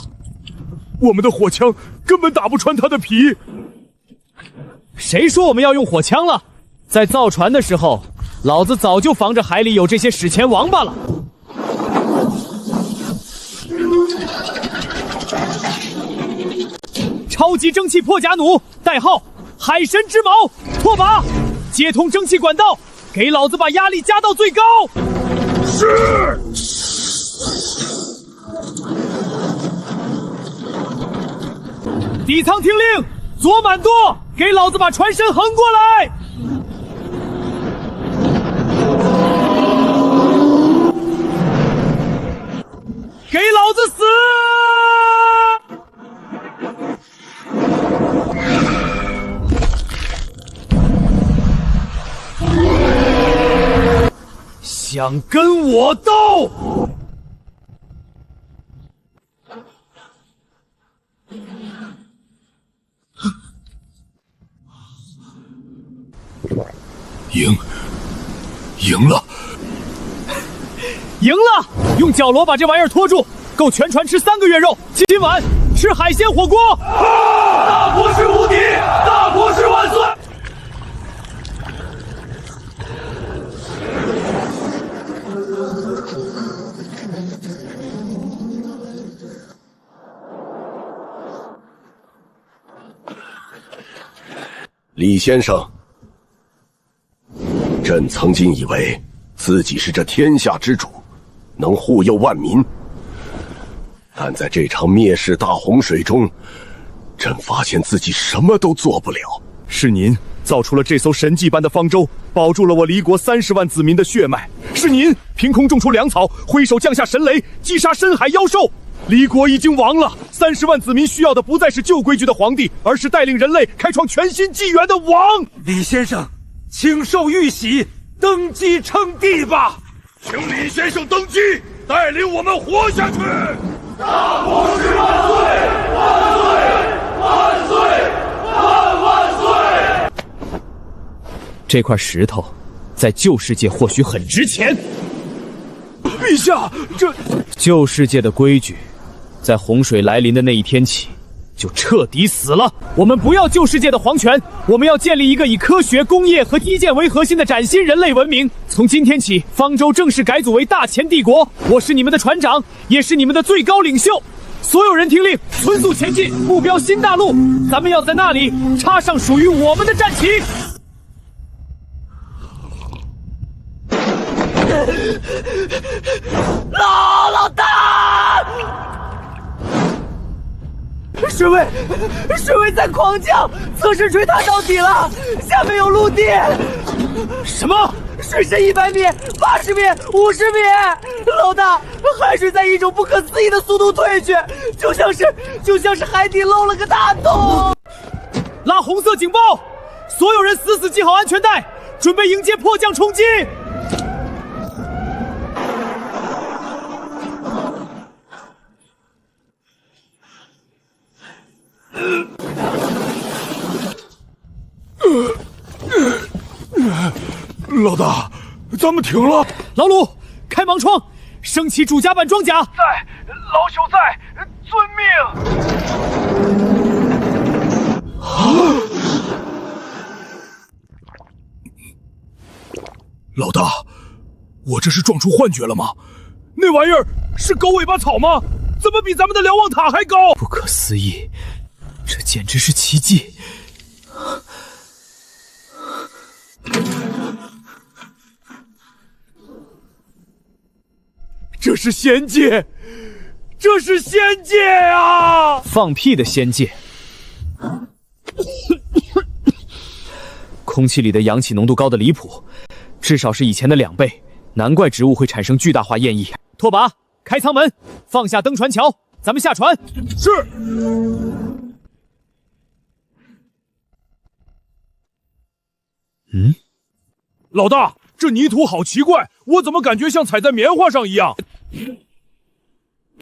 我们的火枪根本打不穿他的皮。
谁说我们要用火枪了？在造船的时候，老子早就防着海里有这些史前王八了。超级蒸汽破甲弩，代号海神之矛，拓跋，接通蒸汽管道，给老子把压力加到最高！
是。
底舱听令，左满舵，给老子把船身横过来！给老子死！
想跟我斗？
赢了！
赢了！用角螺把这玩意儿拖住，够全船吃3个月肉。今晚吃海鲜火锅！
大国师无敌！大国师万岁！
李先生，朕曾经以为自己是这天下之主，能护佑万民，但在这场灭世大洪水中，朕发现自己什么都做不了。
是您造出了这艘神迹般的方舟，保住了我离国30万子民的血脉。是您凭空种出粮草，挥手降下神雷，击杀深海妖兽。离国已经亡了，30万子民需要的不再是旧规矩的皇帝，而是带领人类开创全新纪元的王。
李先生，请受玉玺，登基称帝吧！
请李先生登基，带领我们活下去！
大国师万岁！万岁！万岁！万岁！
这块石头，在旧世界或许很值钱。
陛下，这
旧世界的规矩，在洪水来临的那一天起，就彻底死了。我们不要旧世界的皇权，我们要建立一个以科学、工业和基建为核心的崭新人类文明。从今天起，方舟正式改组为大前帝国，我是你们的船长，也是你们的最高领袖。所有人听令，村速前进，目标新大陆。咱们要在那里插上属于我们的战旗。
老大！
水位在狂降，测试锤塔到底了，下面有陆地。什么？水深100米、80米、50米？老大，海水在一种不可思议的速度退去，就像是海底漏了个大洞。拉红色警报！所有人死系好安全带，准备迎接迫降冲击。
老大，咱们停了。
老鲁，开盲窗，升起主甲板装甲。
在，老朽在，遵命。
老大，我这是撞出幻觉了吗？那玩意儿是狗尾巴草吗？怎么比咱们的瞭望塔还高？
不可思议，这简直是奇迹！
这是仙界，这是仙界啊！
放屁的仙界！空气里的氧气浓度高的离谱，至少是以前的2倍，难怪植物会产生巨大化焰液。拓跋，开舱门，放下登船桥，咱们下船。
是。老大，这泥土好奇怪，我怎么感觉像踩在棉花上一样？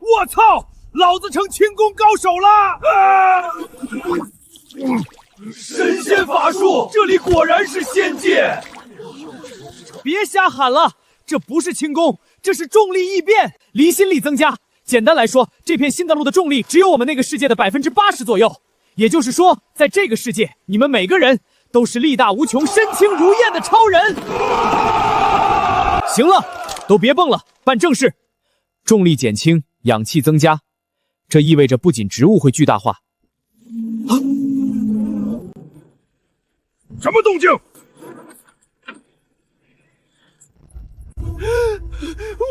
我操！老子成轻功高手了！
神仙法术，这里果然是仙界！
别瞎喊了，这不是轻功，这是重力异变，离心力增加。简单来说，这片新大陆的重力只有我们那个世界的80%左右。也就是说，在这个世界，你们每个人都是力大无穷、身轻如燕的超人。行了，都别蹦了，办正事。重力减轻，氧气增加，这意味着不仅植物会巨大化。
什么动静？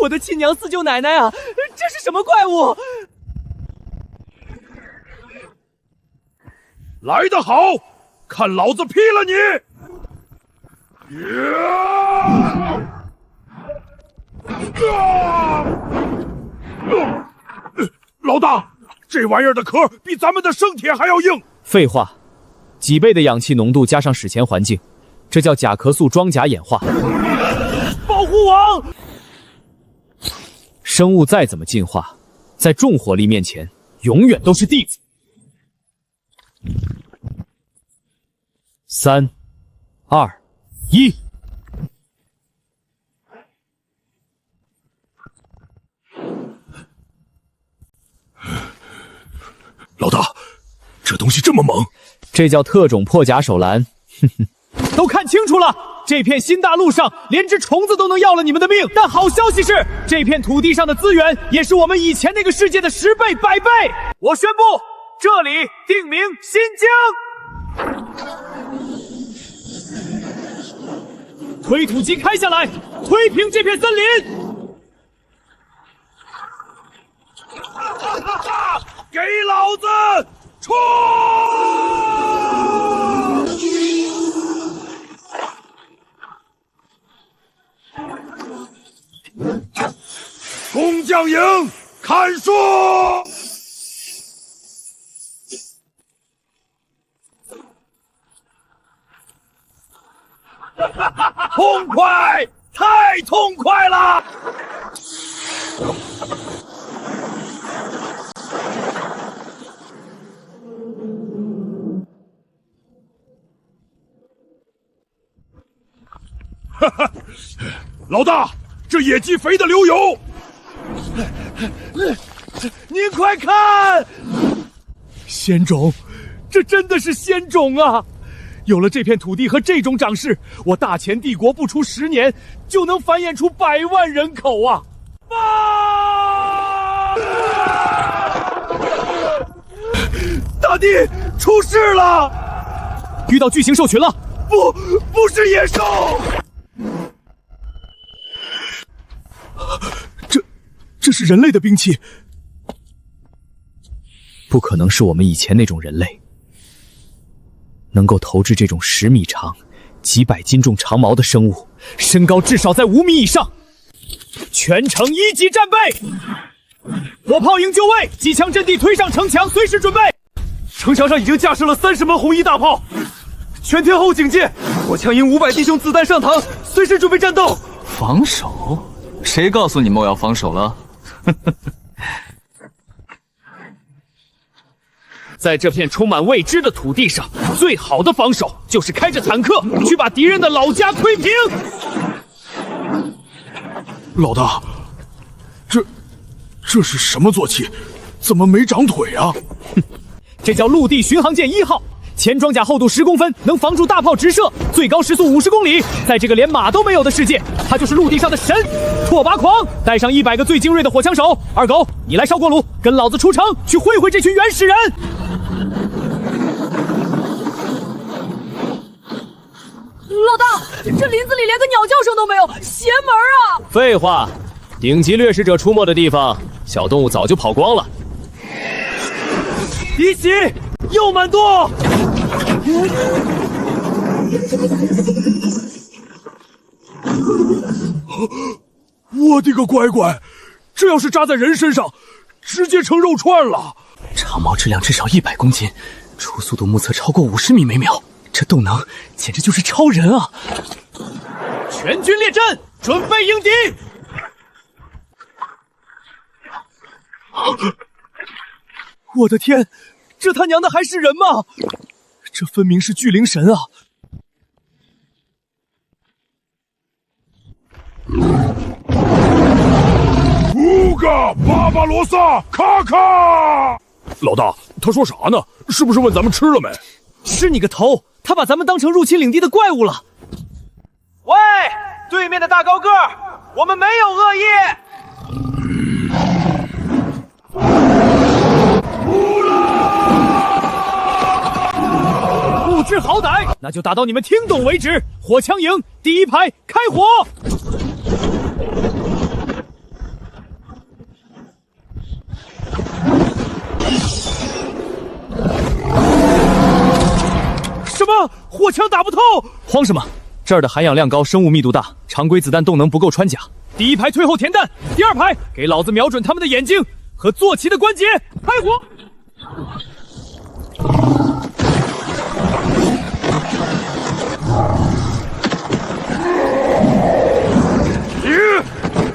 我的亲娘四舅奶奶啊，这是什么怪物？
来得好，看老子劈了你！老大，这玩意儿的壳比咱们的生铁还要硬。
废话，几倍的氧气浓度加上史前环境，这叫甲壳素装甲演化。
保护网！
生物再怎么进化，在重火力面前，永远都是弟子。3、2、1。
老大，这东西这么猛，
这叫特种破甲手蓝。
都看清楚了，这片新大陆上连只虫子都能要了你们的命。但好消息是，这片土地上的资源也是我们以前那个世界的10倍、100倍。我宣布，这里定名新疆。推土机开下来，推平这片森林。
给老子冲！工匠营砍树！痛快，太痛快了！哈哈，老大，这野鸡肥得流油！
您快看，仙种，这真的是仙种啊！有了这片土地和这种长势，我大前帝国不出10年就能繁衍出100万人口啊！
大帝，出事了！
遇到巨型兽群了！
不是野兽！这是人类的兵器，
不可能是我们以前那种人类。能够投掷这种10米长、几百斤重长矛的生物，身高至少在5米以上。全城1级战备，火炮营就位，机枪阵地推上城墙，随时准备。
城墙上已经架设了30门红衣大炮，全天候警戒。火枪营500弟兄子弹上膛，随时准备战斗。
防守？谁告诉你们我要防守了？
在这片充满未知的土地上，最好的防守就是开着坦克去把敌人的老家推平。
老大，这是什么坐骑？怎么没长腿啊？
这叫陆地巡航舰1号，前装甲厚度10公分，能防住大炮直射，最高时速50公里。在这个连马都没有的世界，它就是陆地上的神拓跋狂。带上100个最精锐的火枪手，二狗，你来烧锅炉，跟老子出城去会会这群原始人。
老大，这林子里连个鸟叫声都没有，邪门啊！
废话，顶级掠食者出没的地方，小动物早就跑光了。
敌袭，右满舵！
我的个乖乖，这要是扎在人身上，直接成肉串了。
长矛质量至少100公斤，初速度目测超过50米每秒，这动能简直就是超人啊！全军列阵，准备迎敌！我的天，这他娘的还是人吗？这分明是巨灵神啊！
乌嘎巴巴罗萨卡卡！老大，他说啥呢？是不是问咱们吃了没？
吃你个头！他把咱们当成入侵领地的怪物了。喂，对面的大高个，我们没有恶意。不知好歹，那就打到你们听懂为止。火枪营第1排开火！
火枪打不透。
慌什么？这儿的含氧量高，生物密度大，常规子弹动能不够穿甲。
第一排退后填弹，第二排给老子瞄准他们的眼睛和坐骑的关节，开火！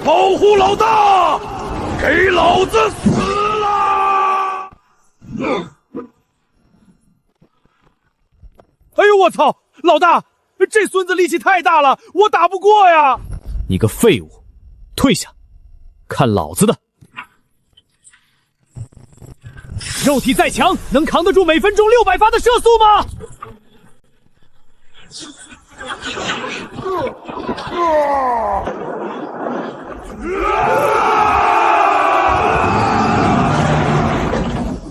保护老大，给老子死了！
哎呦我操！老大，这孙子力气太大了，我打不过呀！
你个废物，退下，看老子的！
肉体再强，能扛得住每分钟600发的射速吗？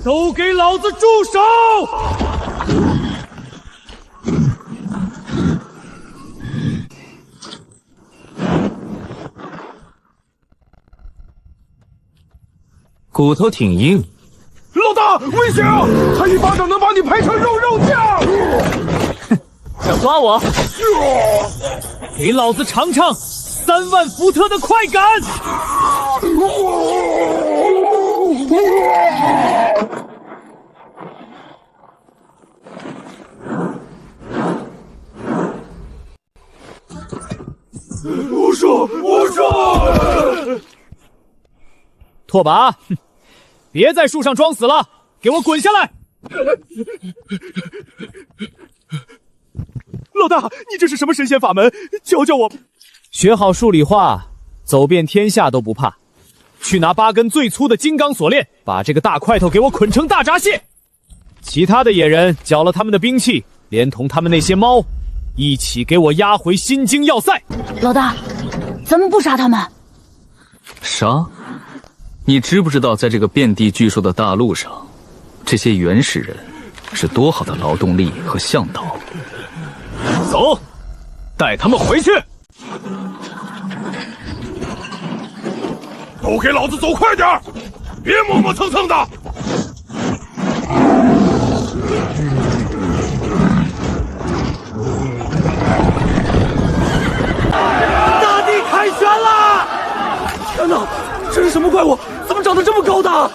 都给老子住手！
骨头挺硬。
老大，危险啊！他一巴掌能把你拍成肉肉酱！
想抓我？给老子尝尝3万伏特的快感！
我说！
拓跋，别在树上装死了，给我滚下来！老大，你这是什么神仙法门？教教我！
学好数理化，走遍天下都不怕。去拿8根最粗的金刚锁链，把这个大块头给我捆成大闸蟹。其他的野人缴了他们的兵器，连同他们那些猫，一起给我押回新京要塞。
老大，咱们不杀他们。
杀？你知不知道，在这个遍地巨兽的大陆上，这些原始人是多好的劳动力和向导？
走，带他们回去！
都给老子走快点，别磨磨蹭蹭的！
大地凯旋了！天哪，这是什么怪物？怎么长得这么高大？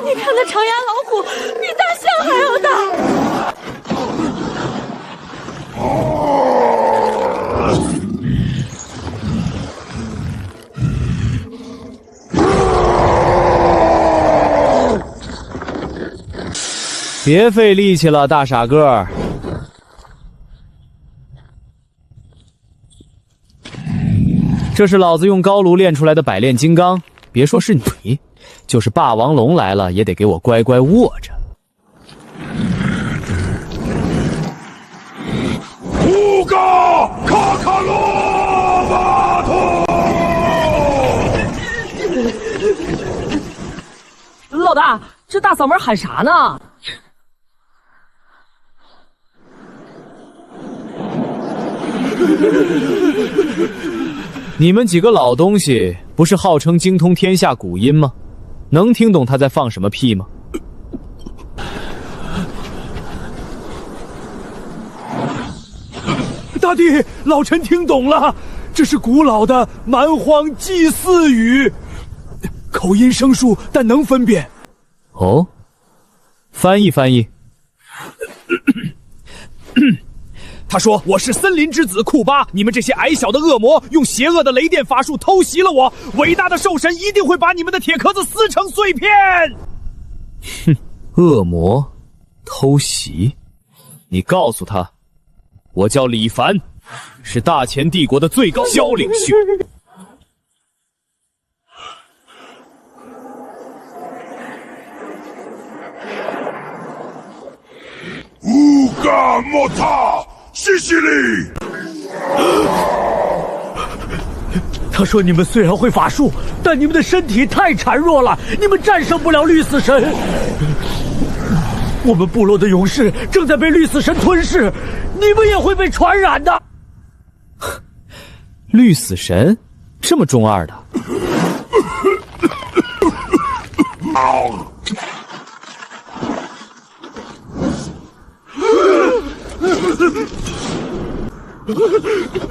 你看那长牙老虎，比大象还要大。
别费力气了，大傻个儿。这是老子用高炉练出来的百炼金刚，别说是你，就是霸王龙来了也得给我乖乖握着。
乌嘎卡卡罗巴托！
老大，这大嗓门喊啥呢？
你们几个老东西不是号称精通天下古音吗？能听懂他在放什么屁吗？
大帝，老臣听懂了，这是古老的蛮荒祭祀语，口音生疏，但能分辨。
哦，翻译翻译。
他说我是森林之子库巴，你们这些矮小的恶魔用邪恶的雷电法术偷袭了我，伟大的兽神一定会把你们的铁壳子撕成碎片。
哼，恶魔偷袭，你告诉他，我叫李凡，是大前帝国的最高鲛领袖。
乌嘎莫塔西西里。
他说你们虽然会法术，但你们的身体太孱弱了，你们战胜不了绿死神。我们部落的勇士正在被绿死神吞噬，你们也会被传染的。
绿死神这么中二的？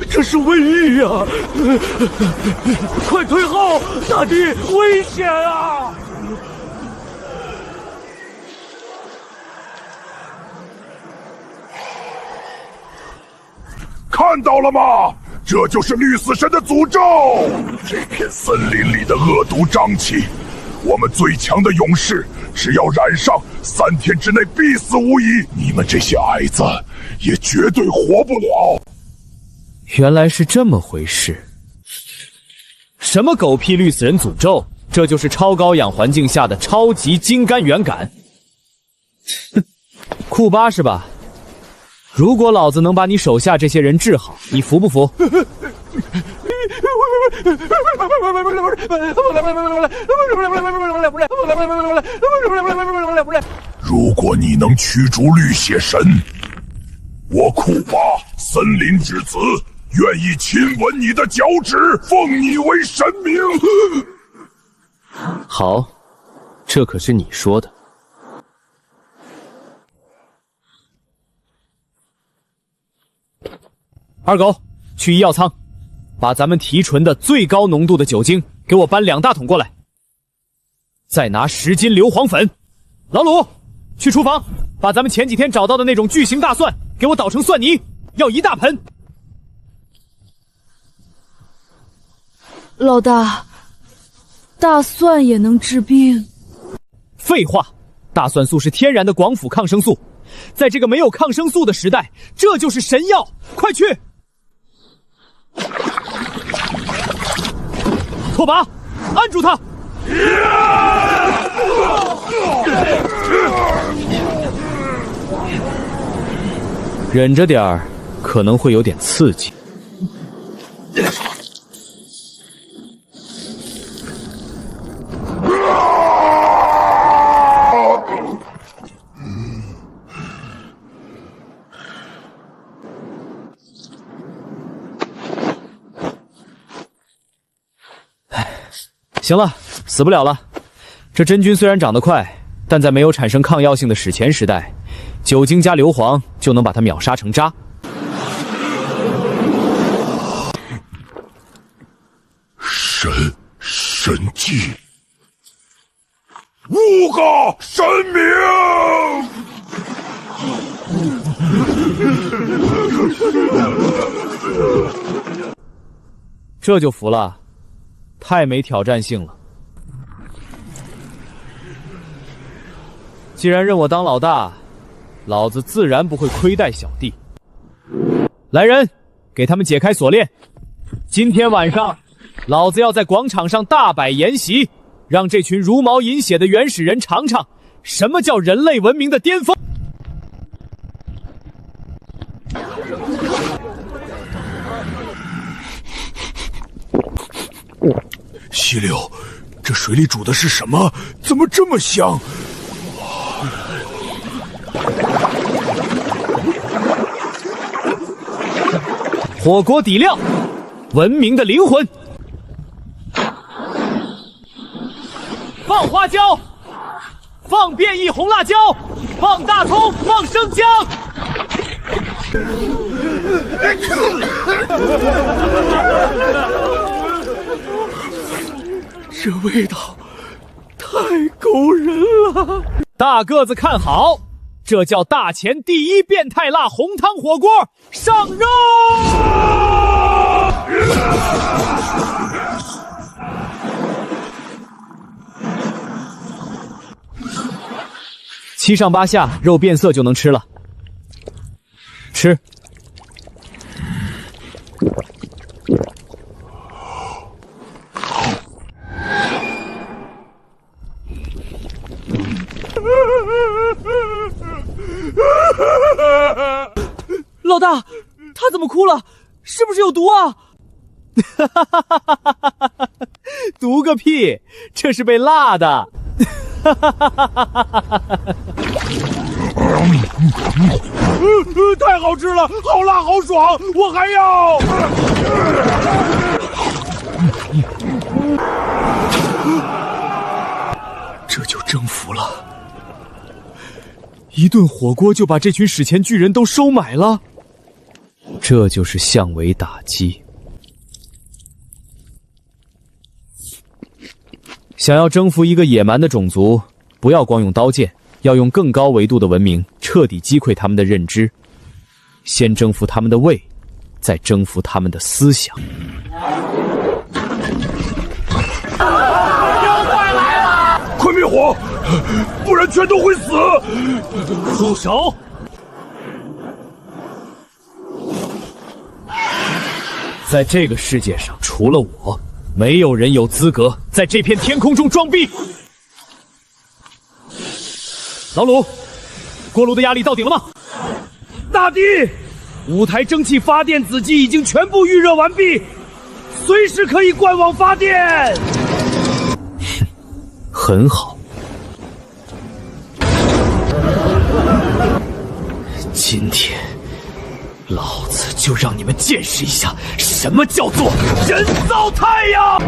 这是瘟疫啊！快退后，大帝，危险啊！
看到了吗？这就是绿死神的诅咒！这片森林里的恶毒瘴气，我们最强的勇士只要染上，3天之内必死无疑。你们这些矮子也绝对活不了。
原来是这么回事。什么狗屁绿死人诅咒？这就是超高氧环境下的超级金刚原感。库巴是吧？如果老子能把你手下这些人治好，你服不服？
如果你能驱逐绿血神，我库巴森林之子愿意亲吻你的脚趾，奉你为神明。
好，这可是你说的。二狗，去医药舱，把咱们提纯的最高浓度的酒精给我搬2大桶过来。再拿10斤硫磺粉。老鲁，去厨房，把咱们前几天找到的那种巨型大蒜给我捣成蒜泥，要1大盆。
老大，大蒜也能治病？
废话，大蒜素是天然的广府抗生素，在这个没有抗生素的时代，这就是神药！快去！拓跋，按住他！忍着点儿，可能会有点刺激。行了，死不了了。这真菌虽然长得快，但在没有产生抗药性的史前时代，酒精加硫磺就能把它秒杀成渣。
神迹，5个神明！
这就服了，太没挑战性了。既然认我当老大，老子自然不会亏待小弟。来人，给他们解开锁链。今天晚上，老子要在广场上大摆筵席，让这群茹毛饮血的原始人尝尝什么叫人类文明的巅峰。
溪流，这水里煮的是什么？怎么这么香？
火锅底料，文明的灵魂。放花椒，放变异红辣椒，放大葱，放生姜。
这味道太勾人了！
大个子看好，这叫大前第一变态辣红汤火锅，上肉！7上8下，肉变色就能吃了。吃。
老大，他怎么哭了？是不是有毒啊？
毒个屁！这是被辣的。
太好吃了，好辣好爽，我还要。
这就征服了。一顿火锅就把这群史前巨人都收买了，这就是相位打击。想要征服一个野蛮的种族，不要光用刀剑，要用更高维度的文明，彻底击溃他们的认知。先征服他们的胃，再征服他们的思想。
妖怪来了！快灭火，不然全都会死！
住手！在这个世界上，除了我，没有人有资格在这片天空中装逼。老鲁，锅炉的压力到顶了吗？
大帝，5台蒸汽发电子机已经全部预热完毕，随时可以灌网发电。
很好。今天，老子就让你们见识一下什么叫做人造太阳！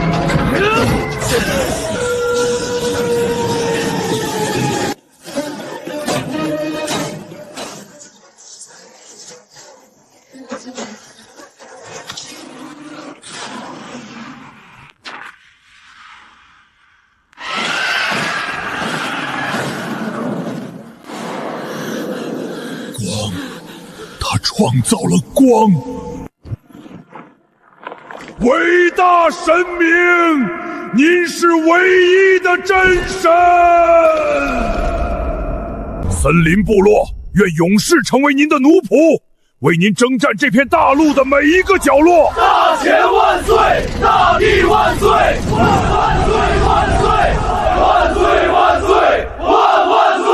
光，他创造了光。伟大神明，您是唯一的真神。森林部落愿永世成为您的奴仆，为您征战这片大陆的每一个角落。
大钱万岁！大帝万岁！万岁万岁！万岁万岁！万万岁！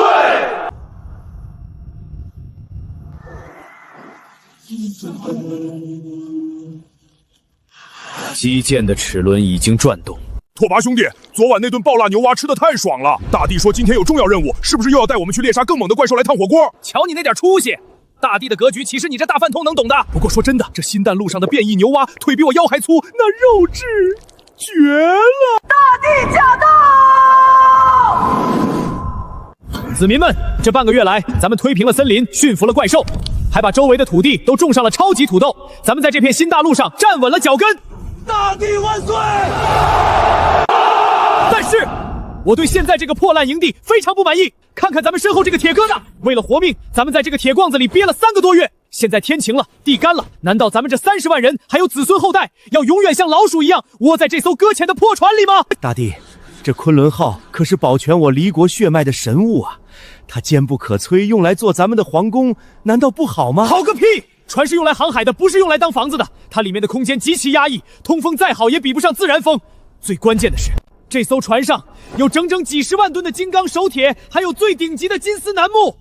击剑的齿轮已经转动。
拓跋兄弟，昨晚那顿爆辣牛蛙吃得太爽了。大帝说今天有重要任务，是不是又要带我们去猎杀更猛的怪兽来烫火锅？
瞧你那点出息！大帝的格局岂是你这大饭桶能懂的？不过说真的，这新弹路上的变异牛蛙腿比我腰还粗，那肉质绝了！
大帝驾到！
子民们，这半个月来，咱们推平了森林，驯服了怪兽，还把周围的土地都种上了超级土豆。咱们在这片新大陆上站稳了脚跟。
大帝万岁！
但是，我对现在这个破烂营地非常不满意。看看咱们身后这个铁疙瘩，为了活命，咱们在这个铁罐子里憋了3个多月。现在天晴了，地干了，难道咱们这30万人还有子孙后代，要永远像老鼠一样窝在这艘搁浅的破船里吗？
大帝，这昆仑号可是保全我离国血脉的神物啊！它坚不可摧，用来做咱们的皇宫，难道不好吗？
好个屁！船是用来航海的，不是用来当房子的。它里面的空间极其压抑，通风再好也比不上自然风。最关键的是，这艘船上有整整几10万吨的金刚手铁，还有最顶级的金丝楠木。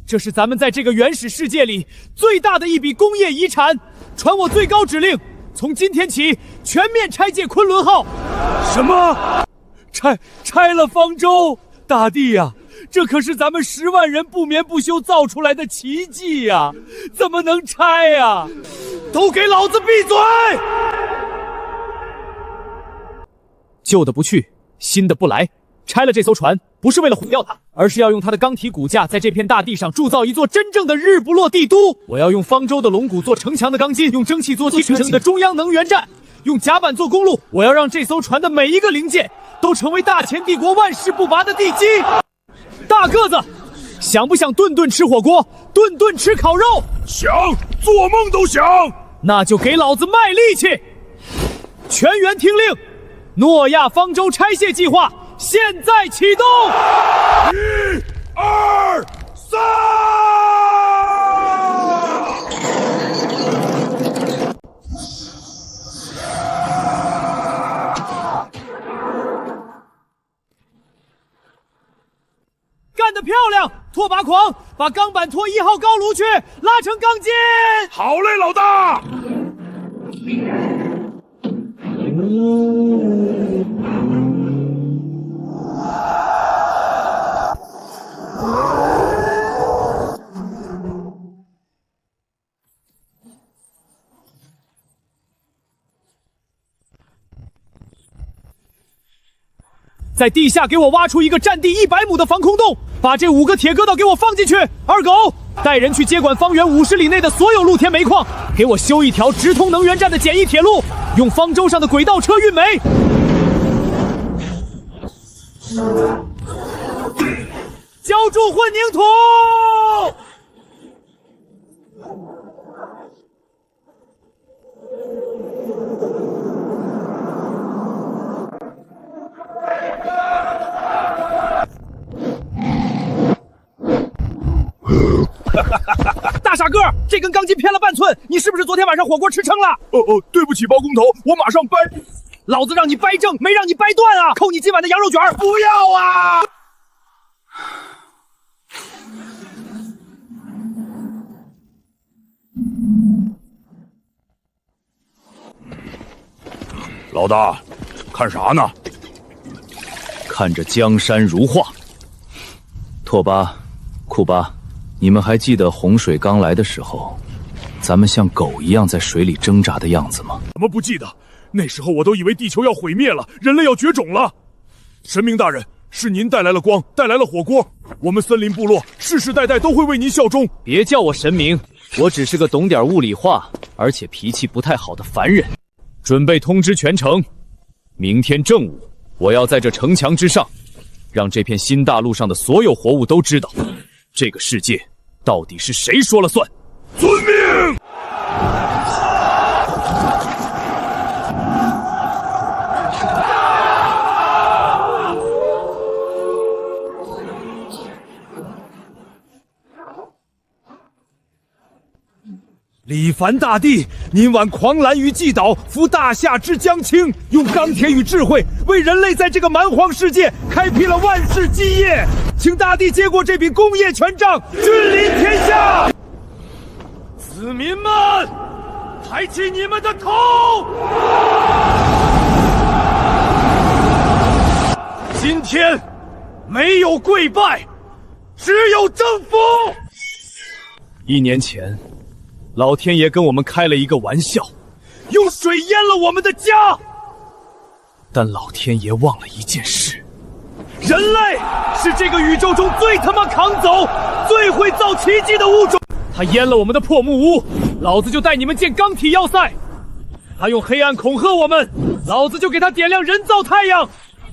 这是咱们在这个原始世界里最大的一笔工业遗产。传我最高指令，从今天起全面拆借昆仑号。
什么？拆了方舟？大帝呀！这可是咱们10万人不眠不休造出来的奇迹呀！怎么能拆呀？都给老子闭嘴！
旧的不去，新的不来。拆了这艘船，不是为了毁掉它，而是要用它的钢体骨架在这片大地上铸造一座真正的日不落帝都。我要用方舟的龙骨做城墙的钢筋，用蒸汽做提升的中央能源站，用甲板做公路。我要让这艘船的每一个零件都成为大前帝国万世不拔的地基。大个子，想不想顿顿吃火锅，顿顿吃烤肉？
想，做梦都想。
那就给老子卖力气！全员听令，诺亚方舟拆卸计划现在启动！1、2、3。干得漂亮，拓跋狂！把钢板拖1号高炉去，拉成钢筋。
好嘞，老大。
在地下给我挖出一个占地100亩的防空洞，把这5个铁疙瘩给我放进去。二狗，带人去接管方圆50里内的所有露天煤矿，给我修一条直通能源站的简易铁路，用方舟上的轨道车运煤。浇筑混凝土。大傻哥，这根钢筋偏了半寸，你是不是昨天晚上火锅吃撑了？
对不起，包工头，我马上掰。
老子让你掰正，没让你掰断啊！扣你今晚的羊肉卷。
不要啊！
老大，看啥呢？
看着江山如画。拓跋、库巴，你们还记得洪水刚来的时候，咱们像狗一样在水里挣扎的样子吗？
怎么不记得？那时候我都以为地球要毁灭了，人类要绝种了。神明大人，是您带来了光，带来了火锅，我们森林部落世世代代都会为您效忠。
别叫我神明，我只是个懂点物理化，而且脾气不太好的凡人。准备通知全城，明天正午，我要在这城墙之上，让这片新大陆上的所有活物都知道，这个世界到底是谁说了算。
遵命。
李凡大帝，您挽狂澜于既倒，扶大夏之将倾，用钢铁与智慧为人类在这个蛮荒世界开辟了万世基业，请大帝接过这笔功业权杖，君临天下。子民们，抬起你们的头！今天没有跪拜，只有征服。
1年前，老天爷跟我们开了一个玩笑，用水淹了我们的家。但老天爷忘了一件事，人类是这个宇宙中最他妈扛走、最会造奇迹的物种。他淹了我们的破木屋，老子就带你们建钢体要塞。他用黑暗恐吓我们，老子就给他点亮人造太阳。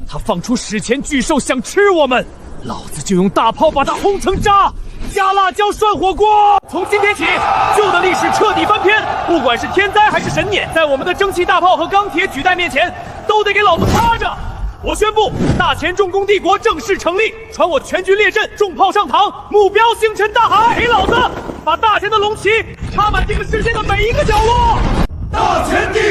他放出史前巨兽想吃我们，老子就用大炮把他轰成渣，加辣椒涮火锅。从今天起，旧的历史彻底翻篇，不管是天灾还是神辇，在我们的蒸汽大炮和钢铁举弹面前，都得给老子趴着。我宣布，大前重工帝国正式成立，传我全军列阵，重炮上膛，目标星辰大海。给老子把大前的龙旗插满这个世界的每一个角落。
大前帝